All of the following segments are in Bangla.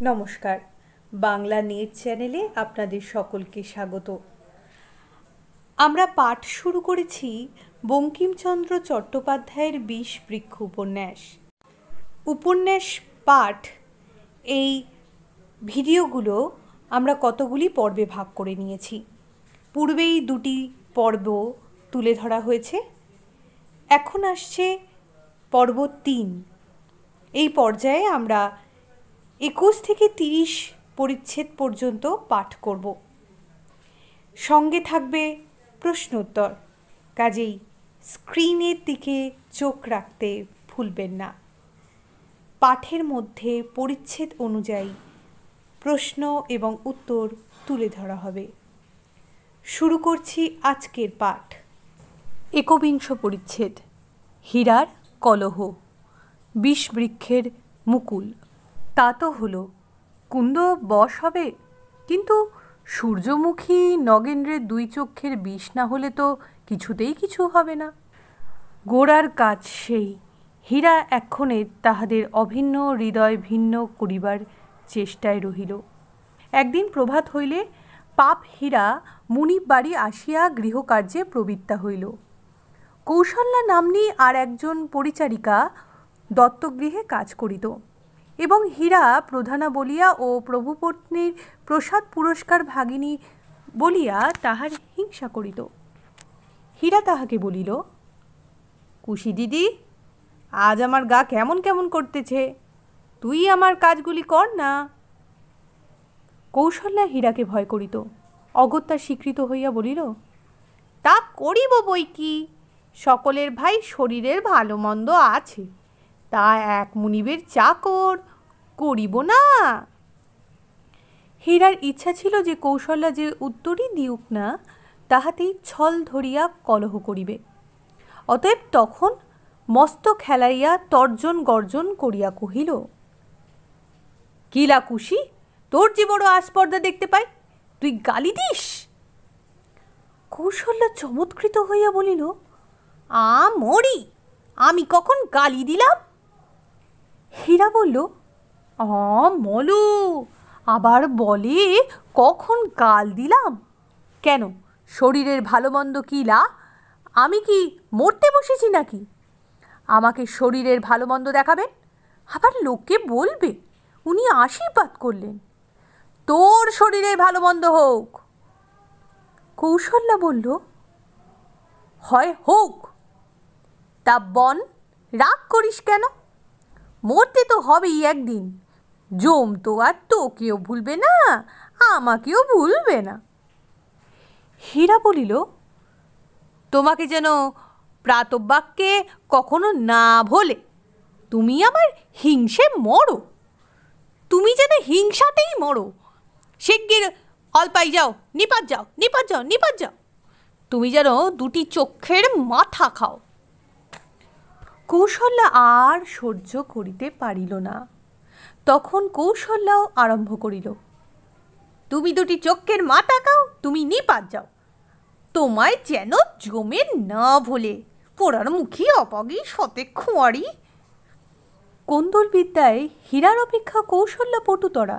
নমস্কার, বাংলা নেট চ্যানেলে আপনাদের সকলকে স্বাগত। আমরা পাঠ শুরু করেছি বঙ্কিমচন্দ্র চট্টোপাধ্যায়ের বিষবৃক্ষ উপন্যাস পাঠ। এই ভিডিওগুলো আমরা কতগুলি পর্বে ভাগ করে নিয়েছি। পূর্বেই দুটি পর্ব তুলে ধরা হয়েছে, এখন আসছে পর্ব 3। এই পর্যায়ে আমরা 21 থেকে 30 পরিচ্ছেদ পর্যন্ত পাঠ করব। সঙ্গে থাকবে প্রশ্নোত্তর, কাজেই স্ক্রিনের দিকে চোখ রাখতে ভুলবেন না। পাঠের মধ্যে পরিচ্ছেদ অনুযায়ী প্রশ্ন এবং উত্তর তুলে ধরা হবে। শুরু করছি আজকের পাঠ। 21 পরিচ্ছেদ, হীরার কলহ। বিষবৃক্ষের মুকুল। তা তো হলো, কুন্দ বশ হবে, কিন্তু সূর্যমুখী নগেন্দ্রের 2 চক্ষের বিষ না হলে তো কিছুতেই কিছু হবে না। গোড়ার কাজ সেই। হীরা এক্ষণে তাহাদের অভিন্ন হৃদয় ভিন্ন করিবার চেষ্টায় রহিল। একদিন প্রভাত হইলে পাপ হীরা মুনিব বাড়ি আসিয়া গৃহকার্যে প্রবৃত্তা হইল। কৌশল্যা নাম্নী আর একজন পরিচারিকা দত্তগৃহে কাজ করিত এবং হীরা প্রধানা বলিয়া ও প্রভুপত্নীর প্রসাদ পুরস্কার ভাগিনী বলিয়া তাহার হিংসা করিত। হীরা তাহাকে বলিল, কুশি দিদি, আজ আমার গা কেমন কেমন করতেছে, তুই আমার কাজগুলি কর না। কৌশল্যা হীরাকে ভয় করিত, অগত্যা স্বীকৃত হইয়া বলিল, তা করিব বই কি, সকলের ভাই শরীরের ভালো মন্দ আছে, তা এক মুনিবের চাকর করিব না। হীরার ইচ্ছা ছিল যে কৌশল্যা যে উত্তরই দিউক না, তাহাতেই ছল ধরিয়া কলহ করিবে। অতএব তখন মস্ত খেলাইয়া তর্জন গর্জন করিয়া কহিল, কিলা কুশি, তোর যে বড় আস্পর্ধা দেখতে পাই, তুই গালি দিস? কৌশল্যা চমৎকৃত হইয়া বলিল, মরি, আমি কখন গালি দিলাম? হীরা বলল, মলু, আবার বলে কখন গাল দিলাম? কেন, শরীরের ভালো মন্দ কি লা? আমি কি মরতে বসেছি নাকি? আমাকে শরীরের ভালো মন্দ দেখাবেন, আবার লোককে বলবে উনি আশীর্বাদ করলেন। তোর শরীরের ভালো মন্দ হোক। কৌশল্যা বলল, হয় হোক, তা বন রাগ করিস কেন? মরতে তো হবেই একদিন। জম তো আর তোকেও ভুলবে না, আমাকেও ভুলবে না। হীরা বলিল, তোমাকে যেন প্রাতঃবাক্যে কখনো না ভোলে, তুমি আমার হিংসে মরো। তুমি যেন হিংসাতেই মরো। শিগগির অল্পাই যাও, নিপাত যাও, নিপাত যাও, নিপাত যাও। তুমি যেন 2টি চক্ষের মাথা খাও। কৌশল্যা আর সহ্য করিতে পারিল না। তখন কৌশল্যাও আরম্ভ করিল, তুমি 2টি চক্ষের মাথা খাও, তুমি নিপাত যাও। তোমায় যেন জমে না ভোলে, পোড়ার মুখী অপাগী সতে খুঁয়ারি। কোন্দল বিদ্যায় হীরার অপেক্ষা কৌশল্যা পটুতরা,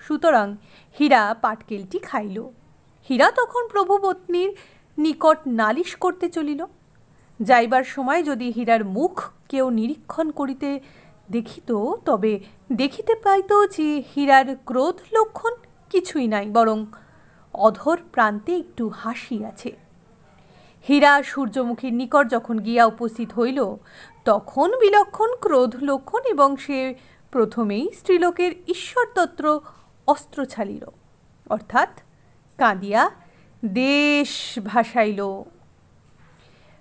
সুতরাং হীরা পাটকেলটি খাইল। হীরা তখন প্রভুপত্নীর নিকট নালিশ করতে চলিল। যাইবার সময় যদি হীরার মুখ কেউ নিরীক্ষণ করিতে দেখিত, তবে দেখিতে পাইত যে হীরার ক্রোধ লক্ষণ কিছুই নাই, বরং অধর প্রান্তে একটু হাসি আছে। হীরা সূর্যমুখীর নিকট যখন গিয়া উপস্থিত হইল, তখন বিলক্ষণ ক্রোধ লক্ষণ এবং সে প্রথমেই স্ত্রীলোকের ঈশ্বরতত্র অস্ত্র ছাড়িল, অর্থাৎ কাঁদিয়া দেশ ভাসাইল।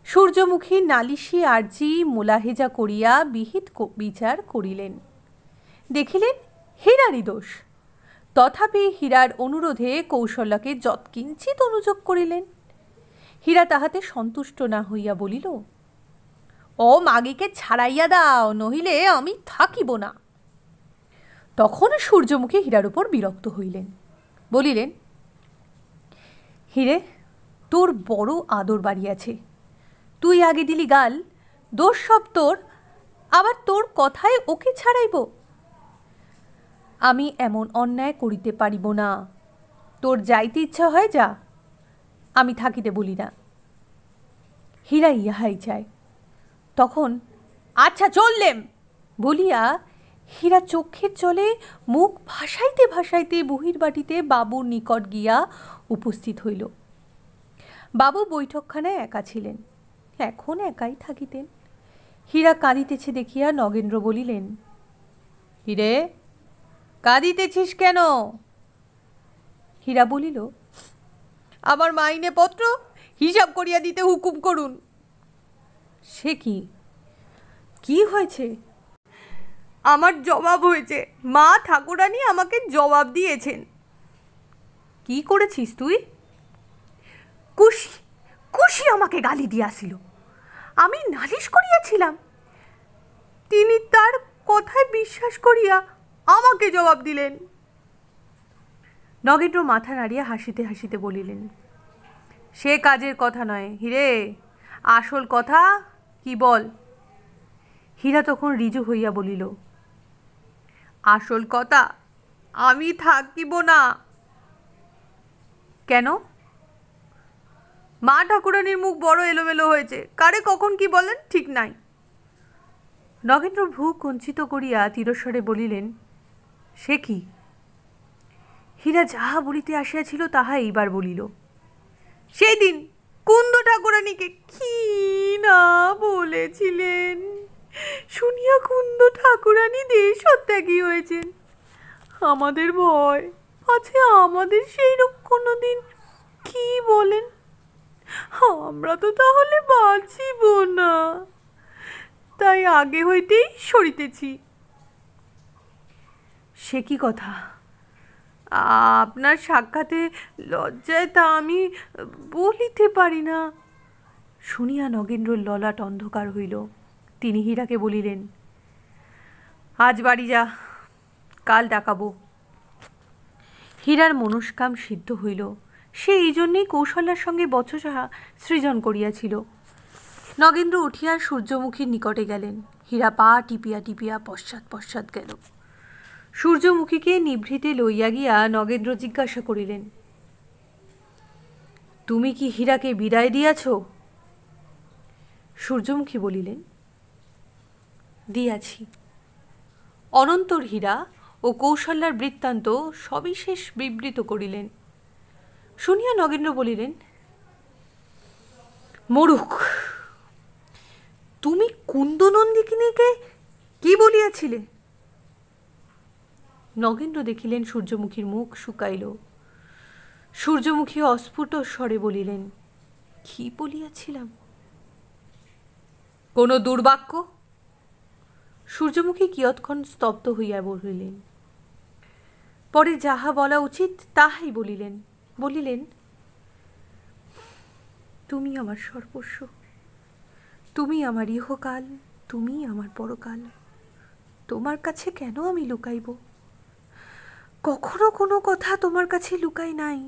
সূর্যমুখী নালিশি আর্জি মোলাহেজা করিয়া বিহিত বিচার করিলেন, দেখিলেন হীরারই দোষ। তথাপি হীরার অনুরোধে কৌশল্যাকে যৎকিঞ্চিত অনুযোগ করিলেন। হীরা তাহাতে সন্তুষ্ট না হইয়া বলিল, ও মাগিকে ছাড়াইয়া দাও, নহিলে আমি থাকিব না। তখন সূর্যমুখী হীরার উপর বিরক্ত হইলেন, বলিলেন, হীরে, তোর বড় আদর বাড়িয়াছে, তুই আগে দিলি গাল, দোষ সব তোর, আবার তোর কথায় ওকে ছাড়াইব। আমি এমন অন্যায় করিতে পারিব না। তোর যাইতে ইচ্ছা হয় যা, আমি থাকিতে বলি না। হীরা ইহাই চায়। তখন আচ্ছা চললেম বলিয়া হীরা চক্ষের জলে মুখ ভাসাইতে ভাসাইতে বহির্বাটিতে বাবুর নিকট গিয়া উপস্থিত হইল। বাবু বৈঠকখানায় একা ছিলেন, এখন একাই থাকিতেন। হীরা কাঁদিতেছে দেখিয়া নগেন্দ্র বলিলেন, হিরে কাঁদিতেছিস কেন? হীরা বলিল, আমার মাইনে পত্র হিসাব করিয়া দিতে হুকুম করুন। সে কি, কি হয়েছে? আমার জবাব হয়েছে, মা ঠাকুরানী আমাকে জবাব দিয়েছেন। কি করেছিস তুই? কুশি কুশি আমাকে গালি দিয়াছিল, আমি নালিশ করিয়াছিলাম, তিনি তার কথায় বিশ্বাস করিয়া আমাকে জবাব দিলেন। নগেন্দ্র মাথা নাড়িয়া হাসিতে হাসিতে বলিলেন, সে কাজের কথা নয় হিরে, আসল কথা কি বল। হীরা তখন রিজু হইয়া বলিল, আসল কথা আমি থাকিব না। কেন? মা ঠাকুরানীর মুখ বড় এলোমেলো হয়েছে, কারে কখন কি বলেন ঠিক নাই। নগেন্দ্র ভ্রু কুঞ্চিত করিয়া তিরস্বরে বলিলেন, সে কি? হীরা যাহা বলিতে আসিয়াছিল তাহা এইবার বলিল, সেই দিন কুন্দ ঠাকুরানীকে কি না বলেছিলেন, শুনিয়া কুন্দ ঠাকুরানী দেশত্যাগী হয়েছেন। আমাদের ভয় আছে আমাদের সেই কোনোদিন কি বলেন, আমরা তো তাহলে বাঁচিব না, তাই আগে হইতেই সরিতেছি। সে কি কথা? আপনার সাক্ষাতে লজ্জায় তা আমি বলিতে পারি না। শুনিয়া নগেন্দ্রর ললাট অন্ধকার হইল। তিনি হীরাকে বলিলেন, আজ বাড়ি যা, কাল ডাকাবো। হীরার মনস্কাম সিদ্ধ হইল। সে এই জন্যেই কৌশল্যার সঙ্গে বচসা সৃজন করিয়াছিল। নগেন্দ্র উঠিয়া সূর্যমুখীর নিকটে গেলেন। হীরা পা টিপিয়া টিপিয়া পশ্চাৎ পশ্চাৎ গেল। সূর্যমুখীকে নিভৃতে লইয়া গিয়া নগেন্দ্র জিজ্ঞাসা করিলেন, তুমি কি হীরাকে বিদায় দিয়াছ? সূর্যমুখী বলিলেন, দিয়াছি। অনন্তর হীরা ও কৌশল্যার বৃত্তান্ত সবিশেষ বিবৃত করিলেন। শুনিয়া নগেন্দ্র বলিলেন, মরুক, তুমি কুন্দনন্দিনীকে কি বলিয়াছিলে? নগেন্দ্র দেখিলেন সূর্যমুখীর মুখ শুকাইল। সূর্যমুখী অস্ফুট স্বরে বলিলেন, কি বলিয়াছিলাম? কোন দুর্বাক্য? সূর্যমুখী কিয়ৎক্ষণ স্তব্ধ হইয়া বলিলেন, পরে যাহা বলা উচিত তাহাই বলিলেন। বলিলেন, তুমি আমার সর্বস্ব, তুমি আমার ইহকাল, তুমি আমার পরকাল, তোমার কাছে কেন আমি লুকাইব? কখনো কোনো কথা তোমার কাছে লুকাই নাই,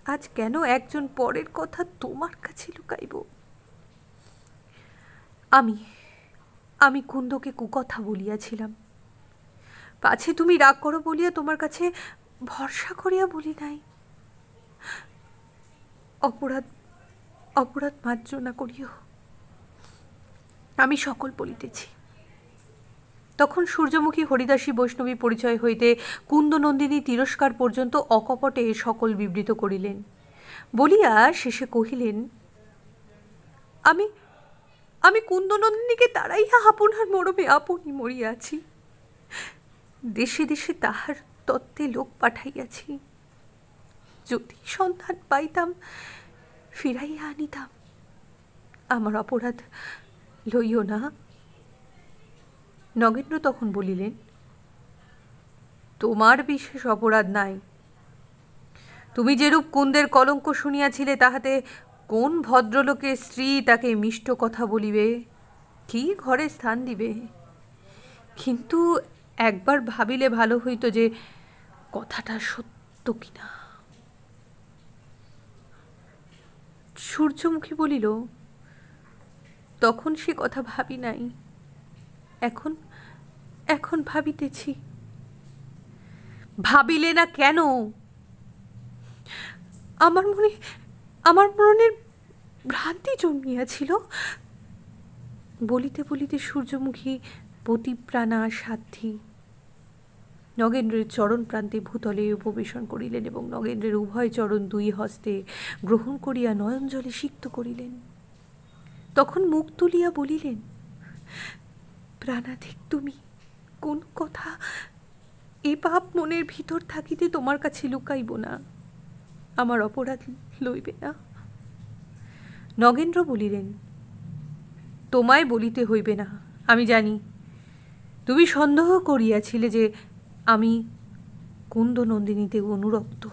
আজ কেন একজন পরের কথা তোমার কাছে লুকাইব? আমি কুন্দকে কুকথা বলিয়াছিলাম, পাছে তুমি রাগ করো বলিয়া তোমার কাছে ভরসা করিয়া বলি নাই। অপরাধ অপরাধ মার্জনা করিও, আমি সকল বলিতেছি। তখন সূর্যমুখী হরিদাসী বৈষ্ণবী পরিচয় হইতে কুন্দনন্দিনী তিরস্কার পর্যন্ত অকপটে সকল বিবৃত করিলেন। বলিয়া শেষে কহিলেন, আমি আমি কুন্দনন্দিনীকে তাড়াইয়া আপনার মরমে আপনি মরিয়াছি, দেশে দেশে তাহার তত্ত্বে লোক পাঠাইয়াছি, যদি সন্ধান পাইতাম ফিরাইয়া আনিতাম। আমার অপরাধ লইও না। নগেন্দ্র তখন বলিলেন, তোমার বিশেষ অপরাধ নাই। তুমি যেরূপ কুন্দের কলঙ্ক শুনিয়াছিলে, তাহাতে কোন ভদ্রলোকের স্ত্রী তাকে মিষ্ট কথা বলিবে, কি ঘরে স্থান দিবে? কিন্তু একবার ভাবিলে ভালো হইত যে কথাটা সত্য কিনা। সূর্যমুখী বলিল, তখন সে কথা ভাবি নাই, এখন এখন ভাবিতেছি। ভাবিলে না কেন? আমার মনের ভ্রান্তি জন্মিয়াছিল। বলিতে বলিতে সূর্যমুখী পতিপ্রাণা সাধ্যি নগেন্দ্রের চরণ প্রান্তে ভূতলে উপবেশন করিলেন এবং নগেন্দ্রের উভয় চরণ দুই হস্তে গ্রহণ করিয়া নয়ন জলে সিক্ত করিলেন। তখন মুখ তুলিয়া বলিলেন, প্রাণাধিক তুমি কোন কথা এ পাপ মনের ভিতর থাকিতে তোমার কাছে লুকাইব না, আমার অপরাধ লইবে না। নগেন্দ্র বলিলেন, তোমায় বলিতে হইবে না, আমি জানি। তুমি সন্দেহ করিয়াছিলে যে আমি কুন্দনন্দিনীতে অনুরক্ত।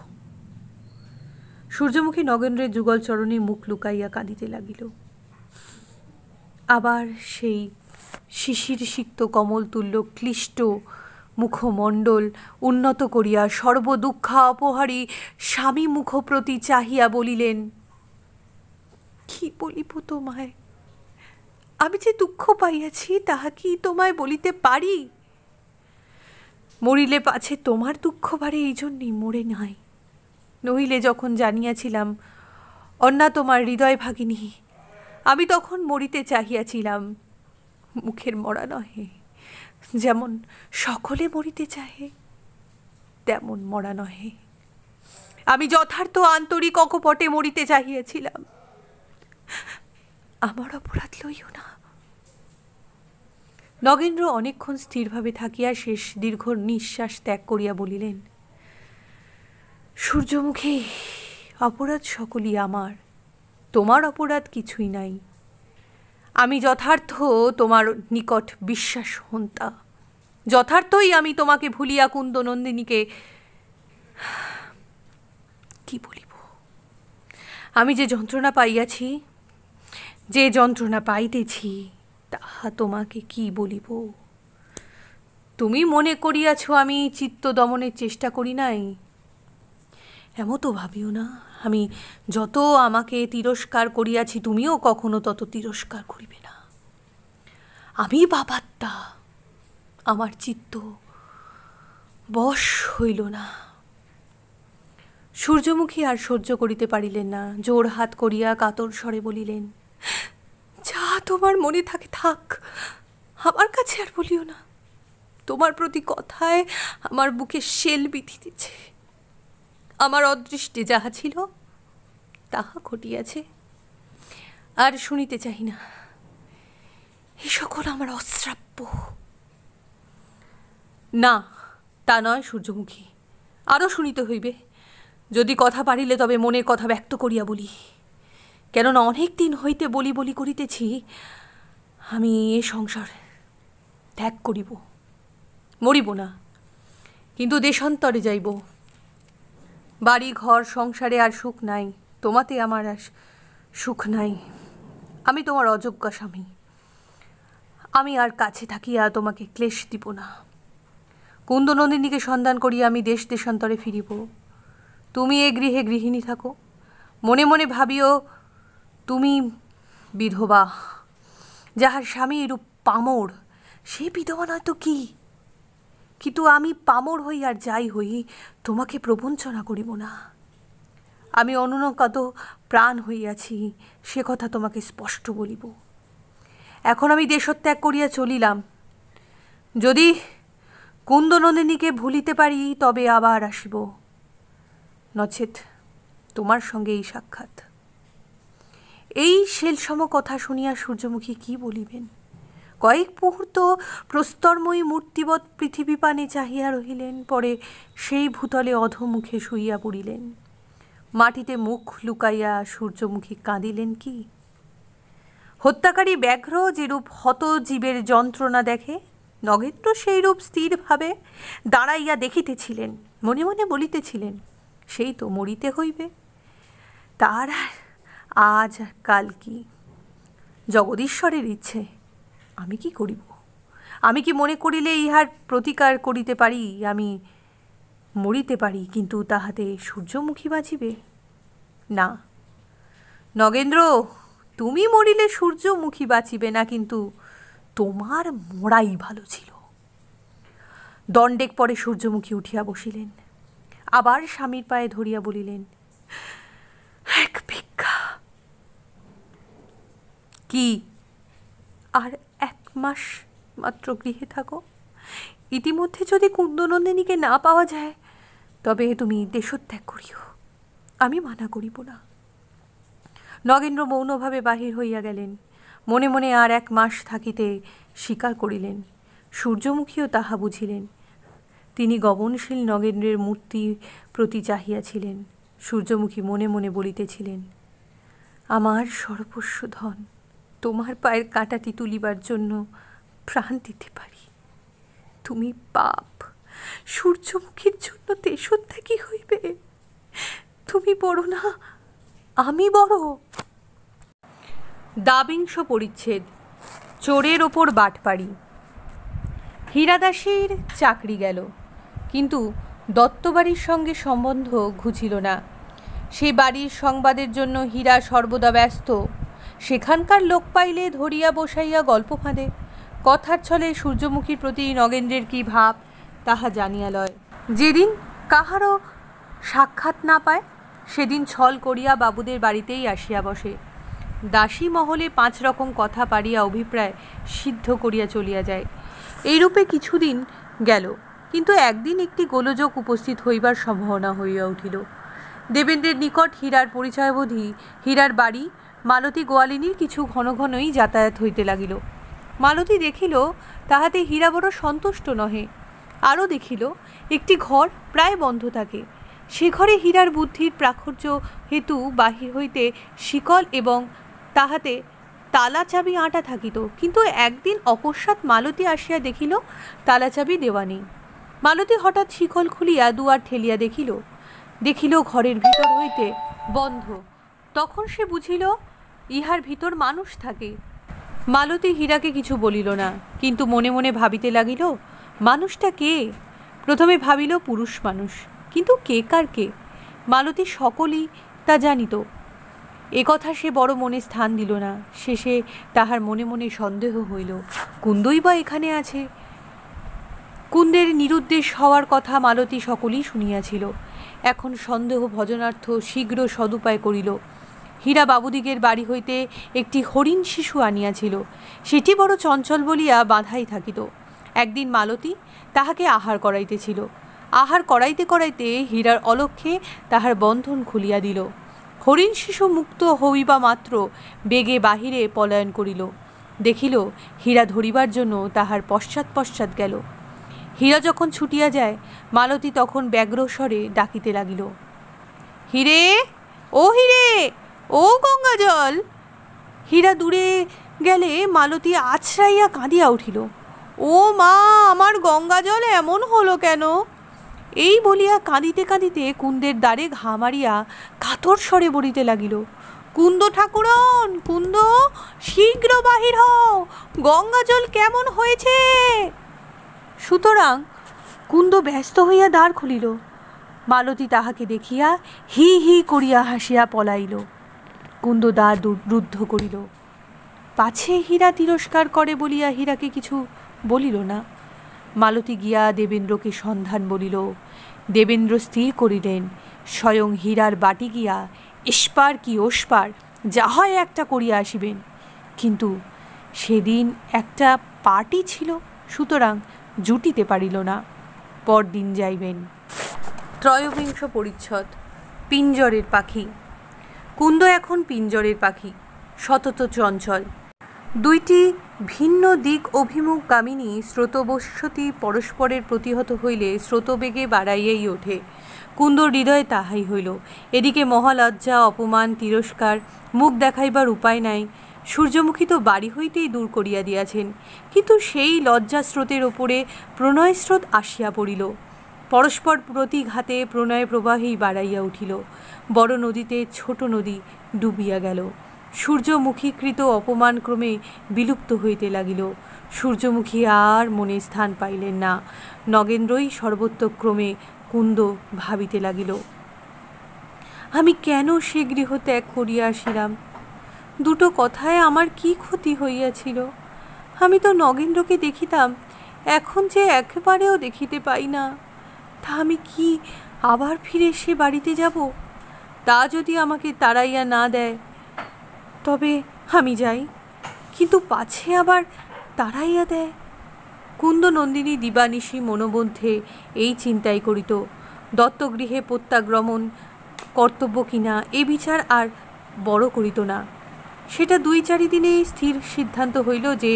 সূর্যমুখী নগেন্দ্রের যুগল চরণে মুখ লুকাইয়া কাঁদিতে লাগিল। আবার সেই শিশির সিক্ত কমল তুল্য ক্লিষ্ট মুখমণ্ডল উন্নত করিয়া সর্বদুঃখা অপহারী স্বামী মুখ প্রতি চাহিয়া বলিলেন, কি বলিব তোমায়? আমি যে দুঃখ পাইয়াছি তাহা কি তোমায় বলিতে পারি? মরিলে পাছে তোমার দুঃখ বাড়ে, এই জন্যই মরে নাই। নইলে যখন জানিয়াছিলাম অন্না তোমার হৃদয় ভাগিনী, আমি তখন মরিতে চাহিয়াছিলাম, মুখের মরা নহে। যেমন সকলে মরিতে চাহে তেমন মরা নহে। আমি যথার্থ আন্তরিক অকপটে মরিতে চাহিয়াছিলাম, আমার অপরাধ লইও না। নগেন্দ্র অনেকক্ষণ স্থিরভাবে থাকিয়া শেষ দীর্ঘ নিঃশ্বাস ত্যাগ করিয়া বলিলেন, সূর্যমুখী, অপরাধ সকলই আমার, তোমার অপরাধ কিছুই নাই। আমি যথার্থ তোমার নিকট বিশ্বাস হন্তা, যথার্থই আমি তোমাকে ভুলিয়া কুন্দনন্দিনীকে কি বলিব? আমি যে যন্ত্রণা পাইয়াছি, যে যন্ত্রণা পাইতেছি, তাহা তোমাকে কি বলিব? তুমি মনে করিয়াছ আমি চিত্ত দমনের চেষ্টা করি নাই, এমতো ভাবিও না। আমি যত আমাকে তিরস্কার করিয়াছি, তুমিও কখনো তত তিরস্কার করিবে না। আমি বাবাত্তা, আমার চিত্ত বশ হইল না। সূর্যমুখী আর সহ্য করিতে পারিলেন না, জোর হাত করিয়া কাতর স্বরে বলিলেন, যা তোমার মনে থাকে থাক, আমার কাছে আর বলিও না। তোমার প্রতি কথায় আমার বুকে শেল বিঁধিতেছে। আমার অদৃষ্টে যাহা ছিল তাহা ঘটিয়াছে, আর শুনিতে চাই না। এই সকল আমার অশ্রাব্য। না, তা নয় সূর্যমুখী, আরও শুনিতে হইবে। যদি কথা পারিলে তবে মনের কথা ব্যক্ত করিয়া বলি, কেননা অনেক দিন হইতে বলি বলি করিতেছি, আমি এ সংসার ত্যাগ করিব, মরিব না, কিন্তু দেশান্তরে যাইব। বাড়ি ঘর সংসারে আর সুখ নাই, তোমাতে আমার আর সুখ নাই। আমি তোমার অযোগ্য স্বামী, আমি আর কাছে থাকিয়া তোমাকে ক্লেশ দিব না। কুন্দনন্দিনীকে সন্ধান করিয়া আমি দেশ দেশান্তরে ফিরিব। তুমি এ গৃহে গৃহিণী থাকো, মনে মনে ভাবিও তুমি বিধবা। যাহার স্বামী এরূপ পামর, সে বিধবা নয় তো কি? কিন্তু আমি পামর হই আর যাই হই, তোমাকে প্রবঞ্চনা করিব না। আমি অনুনকাত প্রাণ হইয়াছি, সে কথা তোমাকে স্পষ্ট বলিব। এখন আমি দেশত্যাগ করিয়া চলিলাম। যদি কুন্দনন্দিনীকে ভুলিতে পারি তবে আবার আসিব, নচেত তোমার সঙ্গে এই সাক্ষাৎ। এই শেলসম কথা শুনিয়া সূর্যমুখী কি বলিবেন? কয়েক মুহূর্ত প্রস্তরময়ী মূর্তিবৎ পৃথিবী পানে চাহিয়া রহিলেন, পরে সেই ভূতলে অধোমুখে শুইয়া পড়িলেন। মাটিতে মুখ লুকাইয়া সূর্যমুখী কাঁদিলেন কি? হত্যাকারী ব্যাঘ্র যেরূপ হত জীবের যন্ত্রণা দেখে, নগেন্দ্র সেইরূপ স্থিরভাবে দাঁড়াইয়া দেখিতেছিলেন, মনে মনে বলিতেছিলেন, সেই তো মরিতে হইবে, তার আজ কাল কি? জগদীশ্বরের ইচ্ছে, আমি কি করিব? আমি কি মনে করিলে ইহার প্রতিকার করিতে পারি? আমি মরিতে পারি, কিন্তু তাহাতে সূর্যমুখী বাঁচিবে না। নগেন্দ্র, তুমি মরিলে সূর্যমুখী বাঁচিবে না, কিন্তু তোমার মরাই ভালো ছিল। দণ্ডেক পরে সূর্যমুখী উঠিয়া বসিলেন, আবার স্বামীর পায়ে ধরিয়া বলিলেন, এক ভিক্ষা। কি? আর 1 মাস মাত্র গৃহে থাকো। ইতিমধ্যে যদি কুন্দনন্দিনীকে না পাওয়া যায় তবে তুমি দেশত্যাগ করিও, আমি মানা করিব না। নগেন্দ্র মৌনভাবে বাহির হইয়া গেলেন। মনে মনে আর 1 মাস থাকিতে স্বীকার করিলেন। সূর্যমুখীও তাহা বুঝিলেন। তিনি গগনশীল নগেন্দ্রের মূর্তি প্রতি চাহিয়াছিলেন। সূর্যমুখী মনে মনে বলিতেছিলেন, আমার সর্বস্ব ধন, তোমার পায়ের কাঁটাটি তুলিবার জন্য প্রাণ দিতে পারি। তুমি পাপ, সূর্যমুখীর জন্য দেশত্যাগী হইবে। তুমি বড় না, আমি বড়। 22 পরিচ্ছেদ। চোরের ওপর বাটপাড়ি। হীরাদাসীর চাকরি গেল, কিন্তু দত্তবাড়ির সঙ্গে সম্বন্ধ ঘুচিল না। সেই বাড়ির সংবাদের জন্য হীরা সর্বদা ব্যস্ত। সেখানকার লোক পাইলে ধরিয়া বসাইয়া গল্প ফাঁদে। কথার ছলে সূর্যমুখীর প্রতি নগেন্দ্রের কি ভাব তাহা জানিয়া লয়। যেদিন কাহারও সাক্ষাৎ না পায় সেদিন ছল করিয়া বাবুদের বাড়িতেই আসিয়া বসে। দাসী মহলে 5 রকম কথা পারিয়া অভিপ্রায় সিদ্ধ করিয়া চলিয়া যায়। এইরূপে কিছুদিন গেল, কিন্তু একদিন একটি গোলযোগ উপস্থিত হইবার সম্ভাবনা হইয়া উঠিল। দেবেন্দ্রের নিকট হীরার পরিচয়বোধী হীরার বাড়ি মালতী গোয়ালিনীর কিছু ঘন ঘনই যাতায়াত হইতে লাগিল। মালতী দেখিল তাহাতে হীরা বড় সন্তুষ্ট নহে। আরও দেখিল একটি ঘর প্রায় বন্ধ থাকে। সে ঘরে হীরার বুদ্ধির প্রাচুর্য হেতু বাহির হইতে শিকল এবং তাহাতে তালা চাবি আঁটা থাকিত, কিন্তু একদিন অকস্মাৎ মালতী আসিয়া দেখিল তালা চাবি দেওয়া নেই। মালতী হঠাৎ শিকল খুলিয়া দুয়ার ঠেলিয়া দেখিল ঘরের ভিতর হইতে বন্ধ। তখন সে বুঝিল ইহার ভিতর মানুষ থাকে। মালতী হীরাকে কিছু বলিল না, কিন্তু মনে মনে ভাবিতে লাগিল, মানুষটা কে? প্রথমে ভাবিল পুরুষ মানুষ, কিন্তু কে কার কে? মালতী সকলই তা জানিত। এ কথা সে বড় মনে স্থান দিল না। শেষে তাহার মনে মনে সন্দেহ হইল, কুন্দই বা এখানে আছে। কুন্দের নিরুদ্দেশ হওয়ার কথা মালতী সকলেই শুনিয়াছিল। এখন সন্দেহ ভজনার্থ শীঘ্র সদুপায় করিল। হীরা বাবুদিগের বাড়ি হইতে একটি হরিণ শিশু আনিয়াছিল। সেটি বড় চঞ্চল বলিয়া বাঁধাই থাকিত। একদিন মালতী তাহাকে আহার করাইতেছিল। আহার করাইতে করাইতে হীরার অলক্ষ্যে তাহার বন্ধন খুলিয়া দিল। হরিণ শিশু মুক্ত হইবা মাত্র বেগে বাহিরে পলায়ন করিল। দেখিল হীরা ধরিবার জন্য তাহার পশ্চাৎ পশ্চাৎ গেল। হীরা যখন ছুটিয়া যায়, মালতী তখন ব্যগ্রস্বরে ডাকিতে লাগিল, হিরে, ও হিরে, ও গঙ্গা জল। হীরা দূরে গেলে মালতী আছড়াইয়া কাঁদিয়া উঠিল, ও মা, আমার গঙ্গা জল এমন হলো কেন? এই বলিয়া কাঁদিতে কাঁদিতে কুন্দের দ্বারে ঘা মারিয়া কাতর স্বরে বলিতে লাগিল, কুন্দ ঠাকুরন, কুন্দ, শীঘ্র বাহির হও, গঙ্গা জল কেমন হয়েছে। সুতরাং কুন্দ ব্যস্ত হইয়া দ্বার খুলিল। মালতী তাহাকে দেখিয়া হি হি করিয়া হাসিয়া পলাইল। কুন্দ দ্বার রুদ্ধ করিল। পাছে হীরা তিরস্কার করে বলিয়া হীরাকে কিছু বলিল না। মালতী গিয়া দেবেন্দ্রকে সন্ধান বলিল। দেবেন্দ্র স্থির করিলেন স্বয়ং হীরার বাটি গিয়া এসপার কি ওসপার যা হয় একটা করিয়া আসিবেন। কিন্তু সেদিন একটা পার্টি ছিল, সুতরাং জুটিতে পারিল না। পরদিন যাইবেন। 23 পরিচ্ছদ। পিঞ্জরের পাখি। কুন্দ এখন পিঞ্জরের পাখি, সতত চঞ্চল। 2টি ভিন্ন দিক অভিমুখগামিনী স্রোতবর্ষতি পরস্পরের প্রতিহত হইলে স্রোতবেগে বাড়াইয়াই ওঠে। কুন্দর হৃদয়ে তাহাই হইল। এদিকে মহালজ্জা, অপমান, তিরস্কার, মুখ দেখাইবার উপায় নাই। সূর্যমুখী তো বাড়ি হইতেই দূর করিয়া দিয়াছেন, কিন্তু সেই লজ্জা স্রোতের ওপরে প্রণয় স্রোত আসিয়া পড়িল। পরস্পর প্রতিঘাতে প্রণয় প্রবাহী বাড়াইয়া উঠিল। বড় নদীতে ছোট নদী ডুবিয়া গেল। সূর্যমুখীকৃত অপমান ক্রমে বিলুপ্ত হইতে লাগিল। সূর্যমুখী আর মনে স্থান পাইলেন না। নগেন্দ্রই সর্বত্রক্রমে কুন্দ ভাবিতে লাগিল, আমি কেন সে গৃহ ত্যাগ করিয়া আসিলাম? 2টো কথায় আমার কি ক্ষতি হইয়াছিল? আমি তো নগেন্দ্রকে দেখিতাম এখন যে একেবারেও দেখিতে পাই না, তা আমি কি আবার ফিরে সে বাড়িতে যাব? তা যদি আমাকে তাড়াইয়া না দেয় তবে আমি যাই, কিন্তু পাছে আবার তাড়াইয়া দেয়। কুন্দ নন্দিনী দিবানিশি মনোমধ্যে এই চিন্তাই করিত, দত্তগৃহে প্রত্যাগমন কর্তব্য কিনা এ বিচার আর বড় করিত না। সেটা 2-4 দিনেই স্থির সিদ্ধান্ত হইল যে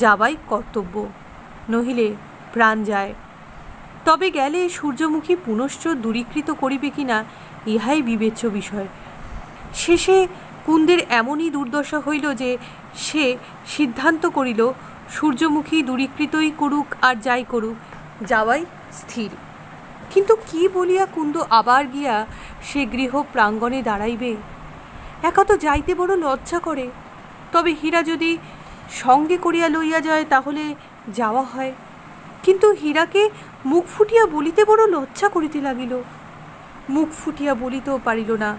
যাবাই কর্তব্য, নহিলে প্রাণ যায়। তবে গেলে সূর্যমুখী পুনশ্চ দূরীকৃত করিবে কিনা ইহাই বিবেচ্য বিষয়। শেষে কুন্দের এমনই দুর্দশা হইল যে সে সিদ্ধান্ত করিল সূর্যমুখী দূরীকৃতই করুক আর যাই করুক, যাওয়াই স্থির। কিন্তু কি বলিয়া কুন্দ আবার গিয়া সে গৃহ প্রাঙ্গণে দাঁড়াইবে? একা তো যাইতে বড় লজ্জা করে। তবে হীরা যদি সঙ্গে করিয়া লইয়া যায় তাহলে যাওয়া হয়, কিন্তু হীরাকে মুখ ফুটিয়া বলিতে বড় লজ্জা করিতে লাগিল। মুখ ফুটিয়া বলিতেও পারিল না,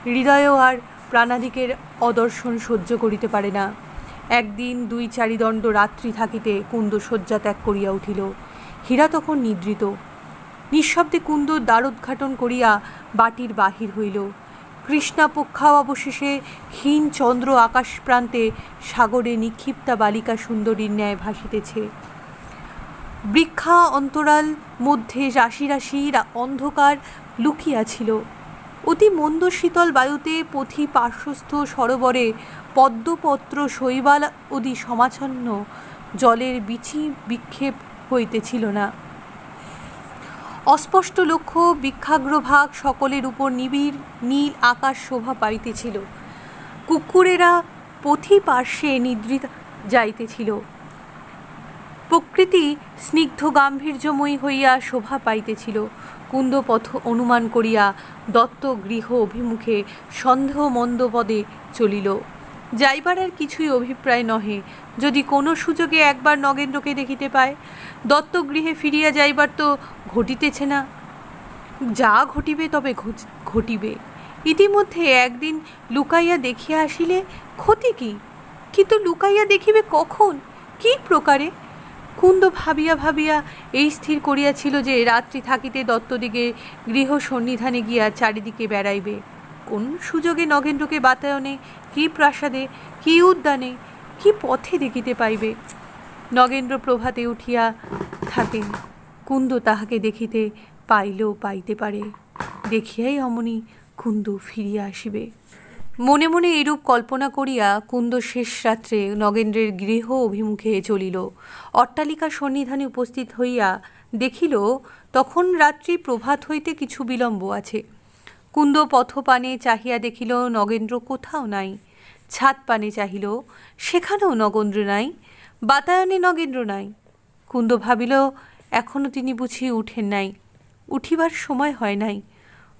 হৃদয়েও আর প্রাণাদিকের অদর্শন সহ্য করিতে পারে না। একদিন 2-4 দণ্ড রাত্রি থাকিতে কুন্দ শয্যা ত্যাগ করিয়া উঠিল। হীরা তখন নিদ্রিত। নিঃশব্দে কুন্দ দ্বারোদ্ঘাটন করিয়া বাটির বাহির হইল। কৃষ্ণাপক্ষা অবশেষে ক্ষীণ চন্দ্র আকাশ প্রান্তে সাগরে নিক্ষিপ্তা বালিকা সুন্দরীর ন্যায় ভাসিতেছে। বৃক্ষা অন্তরাল মধ্যে রাশি রাশি অন্ধকার লুকিয়াছিল। অতি মন্দ শীতল বায়ুতে পথি পার্শ্বস্থ সরোবরে পদ্মপত্র শৈবাল অদি সমাচ্ছন্ন জলের বিচি বিক্ষেপ হইতেছিল না। অস্পষ্ট লক্ষ্য বৃক্ষাগ্রভাগ সকলের উপর নিবিড় নীল আকাশ শোভা পাইতেছিল। কুকুরেরা পথি পার্শ্বে নিদ্রিত যাইতেছিল। প্রকৃতি স্নিগ্ধ গাম্ভীর্যময়ী হইয়া শোভা পাইতেছিল। কুন্দ পথ অনুমান করিয়া দত্ত গৃহ অভিমুখে সন্দেহ মন্দ পদে চলিল। যাইবার আর কিছুই অভিপ্রায় নহে, যদি কোনো সুযোগে একবার নগেন্দ্রকে দেখিতে পায়। দত্তগৃহে ফিরিয়া যাইবার তো ঘটিতেছে না, যা ঘটিবে তবে ঘটিবে। ইতিমধ্যে একদিন লুকাইয়া দেখিয়া আসিলে ক্ষতি কি? কিন্তু লুকাইয়া দেখিবে কখন, কি প্রকারে? কুন্দ ভাবিয়া ভাবিয়া এই স্থির করিয়াছিল যে রাত্রি থাকিতে দত্তদিগে গৃহ সন্নিধানে গিয়া চারিদিকে বেড়াইবে। কোন সুযোগে নগেন্দ্রকে বাতায়নে, কি প্রাসাদে, কি উদ্যানে, কি পথে দেখিতে পাইবে। নগেন্দ্র প্রভাতে উঠিয়া থাকেন, কুন্দ তাহাকে দেখিতে পাইলেও পাইতে পারে। দেখিয়াই অমনি কুন্দ ফিরিয়া আসিবে। মনে মনে এরূপ কল্পনা করিয়া কুন্দ শেষ রাত্রে নগেন্দ্রের গৃহ অভিমুখে চলিল। অট্টালিকার সন্নিধানে উপস্থিত হইয়া দেখিল তখন রাত্রি প্রভাত হইতে কিছু বিলম্ব আছে। কুন্দ পথপানে চাহিয়া দেখিল নগেন্দ্র কোথাও নাই। ছাদ পানে চাহিল, সেখানেও নগেন্দ্র নাই। বাতায়নে নগেন্দ্র নাই। কুন্দ ভাবিল এখনও তিনি বুঝি উঠেন নাই, উঠিবার সময় হয় নাই।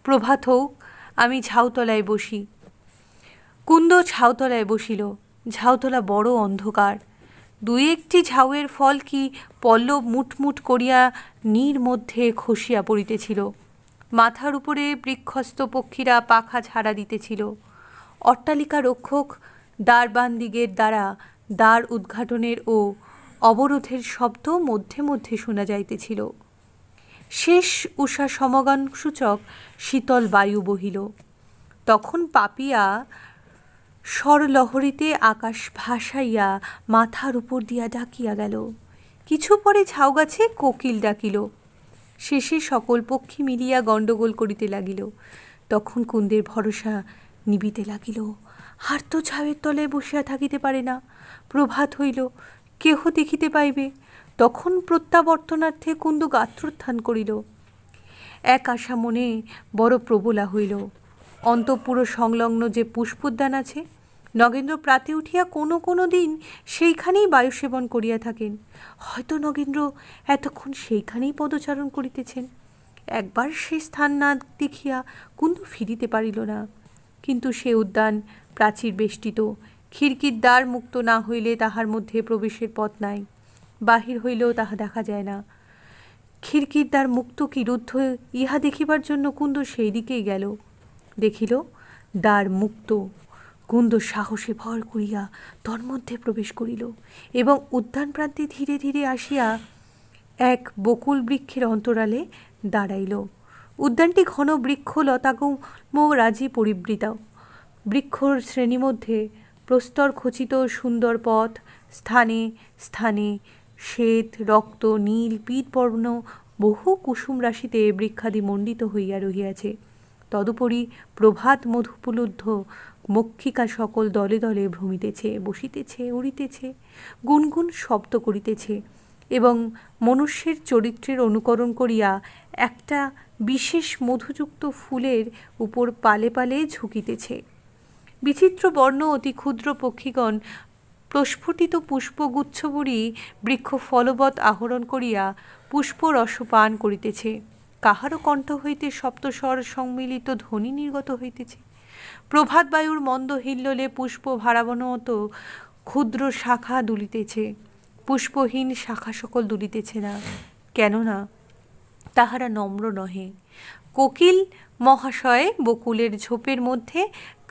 প্রভাত হোক, আমি ঝাউতলায় বসি। কুন্দ ঝাউতলায় বসিল। ঝাউতলা বড় অন্ধকার। 2-1টি ঝাউয়ের ফল কি পল্লব মুটমুট করিয়া নীর মধ্যে খসিয়া পড়িতেছিল। মাথার উপরে বৃক্ষস্থ পক্ষীরা পাখা ঝাড়া দিতেছিল। অট্টালিকা রক্ষক দ্বারবানদিগের দ্বারা দ্বার উদ্ঘাটনের ও অবরোধের শব্দ মধ্যে মধ্যে শোনা যাইতেছিল। শেষ উষা সমগান সূচক শীতল বায়ু বহিল। তখন পাপিয়া স্বরলহরীতে আকাশ ভাসাইয়া মাথার উপর দিয়া ডাকিয়া গেল। কিছু পরে ঝাউগাছে কোকিল ডাকিল। শেষে সকল পক্ষী মিলিয়া গণ্ডগোল করিতে লাগিল। তখন কুন্দের ভরসা নিবিতে লাগিল। আর তো ঝাউয়ের তলায় বসিয়া থাকিতে পারে না। প্রভাত হইল, কেহ দেখিতে পাইবে। তখন প্রত্যাবর্তনার্থে কুন্দ গাত্রোত্থান করিল। এক আশা মনে বড় প্রবলা হইল। অন্তঃপুর সংলগ্ন যে পুষ্পোদ্যান আছে, নগেন্দ্র প্রাতে উঠিয়া কোনো কোনো দিন সেইখানেই বায়ুসেবন করিয়া থাকেন। হয়তো নগেন্দ্র এতক্ষণ সেইখানেই পদচারণ করিতেছেন। একবার সেই স্থান না দেখিয়া কুন্দ ফিরিতে পারিল না। কিন্তু সে উদ্যান প্রাচীর বেষ্টিত। খিড়কির দ্বার মুক্ত না হইলে তাহার মধ্যে প্রবেশের পথ নাই। বাহির হইলেও তাহা দেখা যায় না। খিড়কির দ্বার মুক্ত কি রুদ্ধ ইহা দেখিবার জন্য কুন্দ সেই দিকেই গেল। দেখিল দ্বার মুক্ত। কুন্দ সাহসে ভর করিয়া তন্মধ্যে প্রবেশ করিল এবং উদ্যান প্রান্তে ধীরে ধীরে আসিয়া এক বকুল বৃক্ষের অন্তরালে দাঁড়াইল। উদ্যানটি ঘন বৃক্ষ লতাগুল্ম রাজি পরিবৃত। বৃক্ষর শ্রেণী মধ্যে প্রস্তর খচিত সুন্দর পথ, স্থানে স্থানে শ্বেত রক্ত নীল পীতবর্ণ বহু কুসুম রাশিতে বৃক্ষাদি মণ্ডিত হইয়া রহিয়াছে। তদুপরি প্রভাত মধুপুলুদ্ধ মক্ষিকা সকল দলে দলে ভ্রমিতেছে, বসিতেছে, উড়িতেছে, গুনগুন শব্দ করিতেছে এবং মনুষ্যের চরিত্রের অনুকরণ করিয়া একটা বিশেষ মধুযুক্ত ফুলের উপর পালে পালে ঝুঁকিতেছে। বিচিত্র বর্ণ অতি ক্ষুদ্র পক্ষীগণ প্রস্ফুটিত পুষ্পগুচ্ছবুরি বৃক্ষ ফলবৎ আহরণ করিয়া পুষ্পরস পান করিতেছে। কাহারও কণ্ঠ হইতে সপ্তস্বর সম্মিলিত ধ্বনি নির্গত হইতেছে। প্রভাত বায়ুর মন্দ হিল্লোলে পুষ্প ভারাবনত ক্ষুদ্র শাখা দুলিতেছে। পুষ্পহীন শাখা সকল দুলিতেছে না, কেননা তাহারা নম্র নহে। কোকিল মহাশয় বকুলের ঝোপের মধ্যে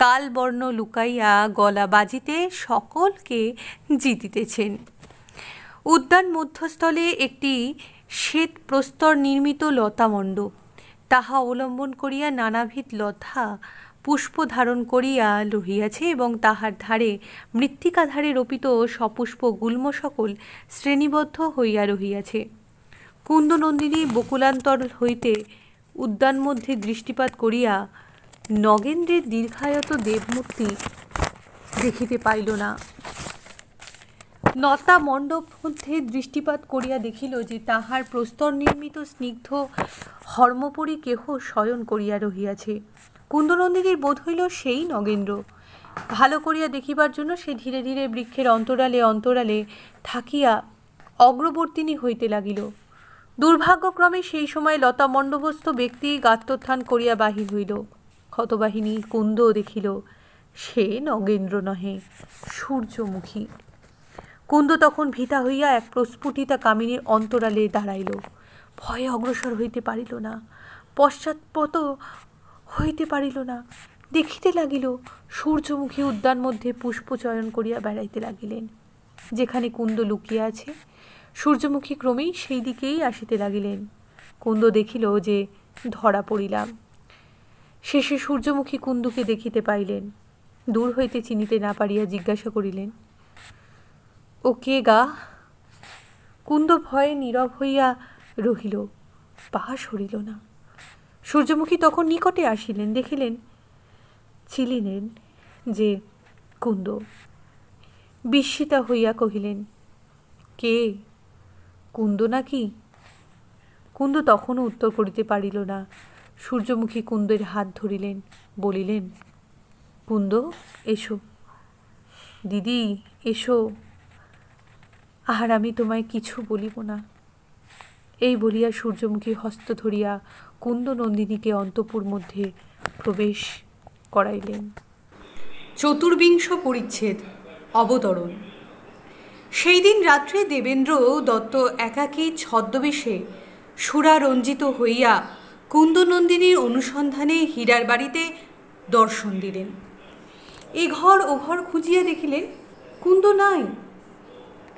কালবর্ণ লুকাইয়া গলা বাজিতে সকলকে জিতিতেছেন। উদ্যান মধ্যস্থলে একটি শ্বেত প্রস্তর নির্মিত লতামণ্ডপ, তাহা অবলম্বন করিয়া নানাবিধ লতা পুষ্প ধারণ করিয়া রহিয়াছে এবং তাহার ধারে মৃত্তিকাধারে রোপিত সপুষ্প গুল্ম সকল শ্রেণীবদ্ধ হইয়া রহিয়াছে। কুন্দনন্দিনী বকুলান্তর হইতে উদ্যান মধ্যে দৃষ্টিপাত করিয়া নগেন্দ্রের দীর্ঘায়ত দেবমূর্তি দেখিতে পাইল না। লতা মণ্ডপ মধ্যে দৃষ্টিপাত করিয়া দেখিল যে তাহার প্রস্তর নির্মিত স্নিগ্ধ হর্মপরি কেহ শয়ন করিয়া রহিয়াছে। কুন্দনন্দিনীর বোধ হইল সেই নগেন্দ্র। ভালো করিয়া দেখিবার জন্য সে ধীরে ধীরে বৃক্ষের অন্তরালে অন্তরালে থাকিয়া অগ্রবর্তিনী হইতে লাগিল। দুর্ভাগ্যক্রমে সেই সময় লতা মণ্ডপস্থ ব্যক্তি গাত্রোত্থান করিয়া বাহির হইল। ক্ষতবাহিনী কুন্দ দেখিল সে নগেন্দ্র নহে, সূর্যমুখী। কুন্দ তখন ভীতা হইয়া এক প্রস্ফুটিতা কামিনীর অন্তরালে দাঁড়াইল। ভয়ে অগ্রসর হইতে পারিল না, পশ্চাৎপত হইতে পারিল না। দেখিতে লাগিল সূর্যমুখী উদ্যান মধ্যে পুষ্প চয়ন করিয়া বেড়াইতে লাগিলেন। যেখানে কুন্দ লুকিয়া আছে সূর্যমুখী ক্রমেই সেই দিকেই আসিতে লাগিলেন। কুন্দ দেখিল যে ধরা পড়িলাম। শেষে সূর্যমুখী কুন্দকে দেখিতে পাইলেন। দূর হইতে চিনিতে না পারিয়া জিজ্ঞাসা করিলেন, ও কে গা? কুন্দ ভয়ে নীরব হইয়া রহিল, পা সরিল না। সূর্যমুখী তখন নিকটে আসিলেন, দেখিলেন, চিনিলেন যে কুন্দ। বিস্মিতা হইয়া কহিলেন, কে, কুন্দ নাকি? কুন্দ তখনও উত্তর করিতে পারিল না। সূর্যমুখী কুন্দের হাত ধরিলেন, বলিলেন, কুন্দ এসো, দিদি এসো, আর আমি তোমায় কিছু বলিব না। এই বলিয়া সূর্যমুখী হস্ত ধরিয়া কুন্দনন্দিনীকে অন্তঃপুর মধ্যে প্রবেশ করাইলেন। চতুর্বিংশ পরিচ্ছেদ। অবতরণ। সেই দিন রাত্রে দেবেন্দ্র দত্ত একাকী ছদ্মবেশে সুরারঞ্জিত হইয়া কুন্দনন্দিনীর অনুসন্ধানে হীরার বাড়িতে দর্শন দিলেন। এ ঘর ও ঘর খুঁজিয়া দেখিলেন কুন্দ নাই।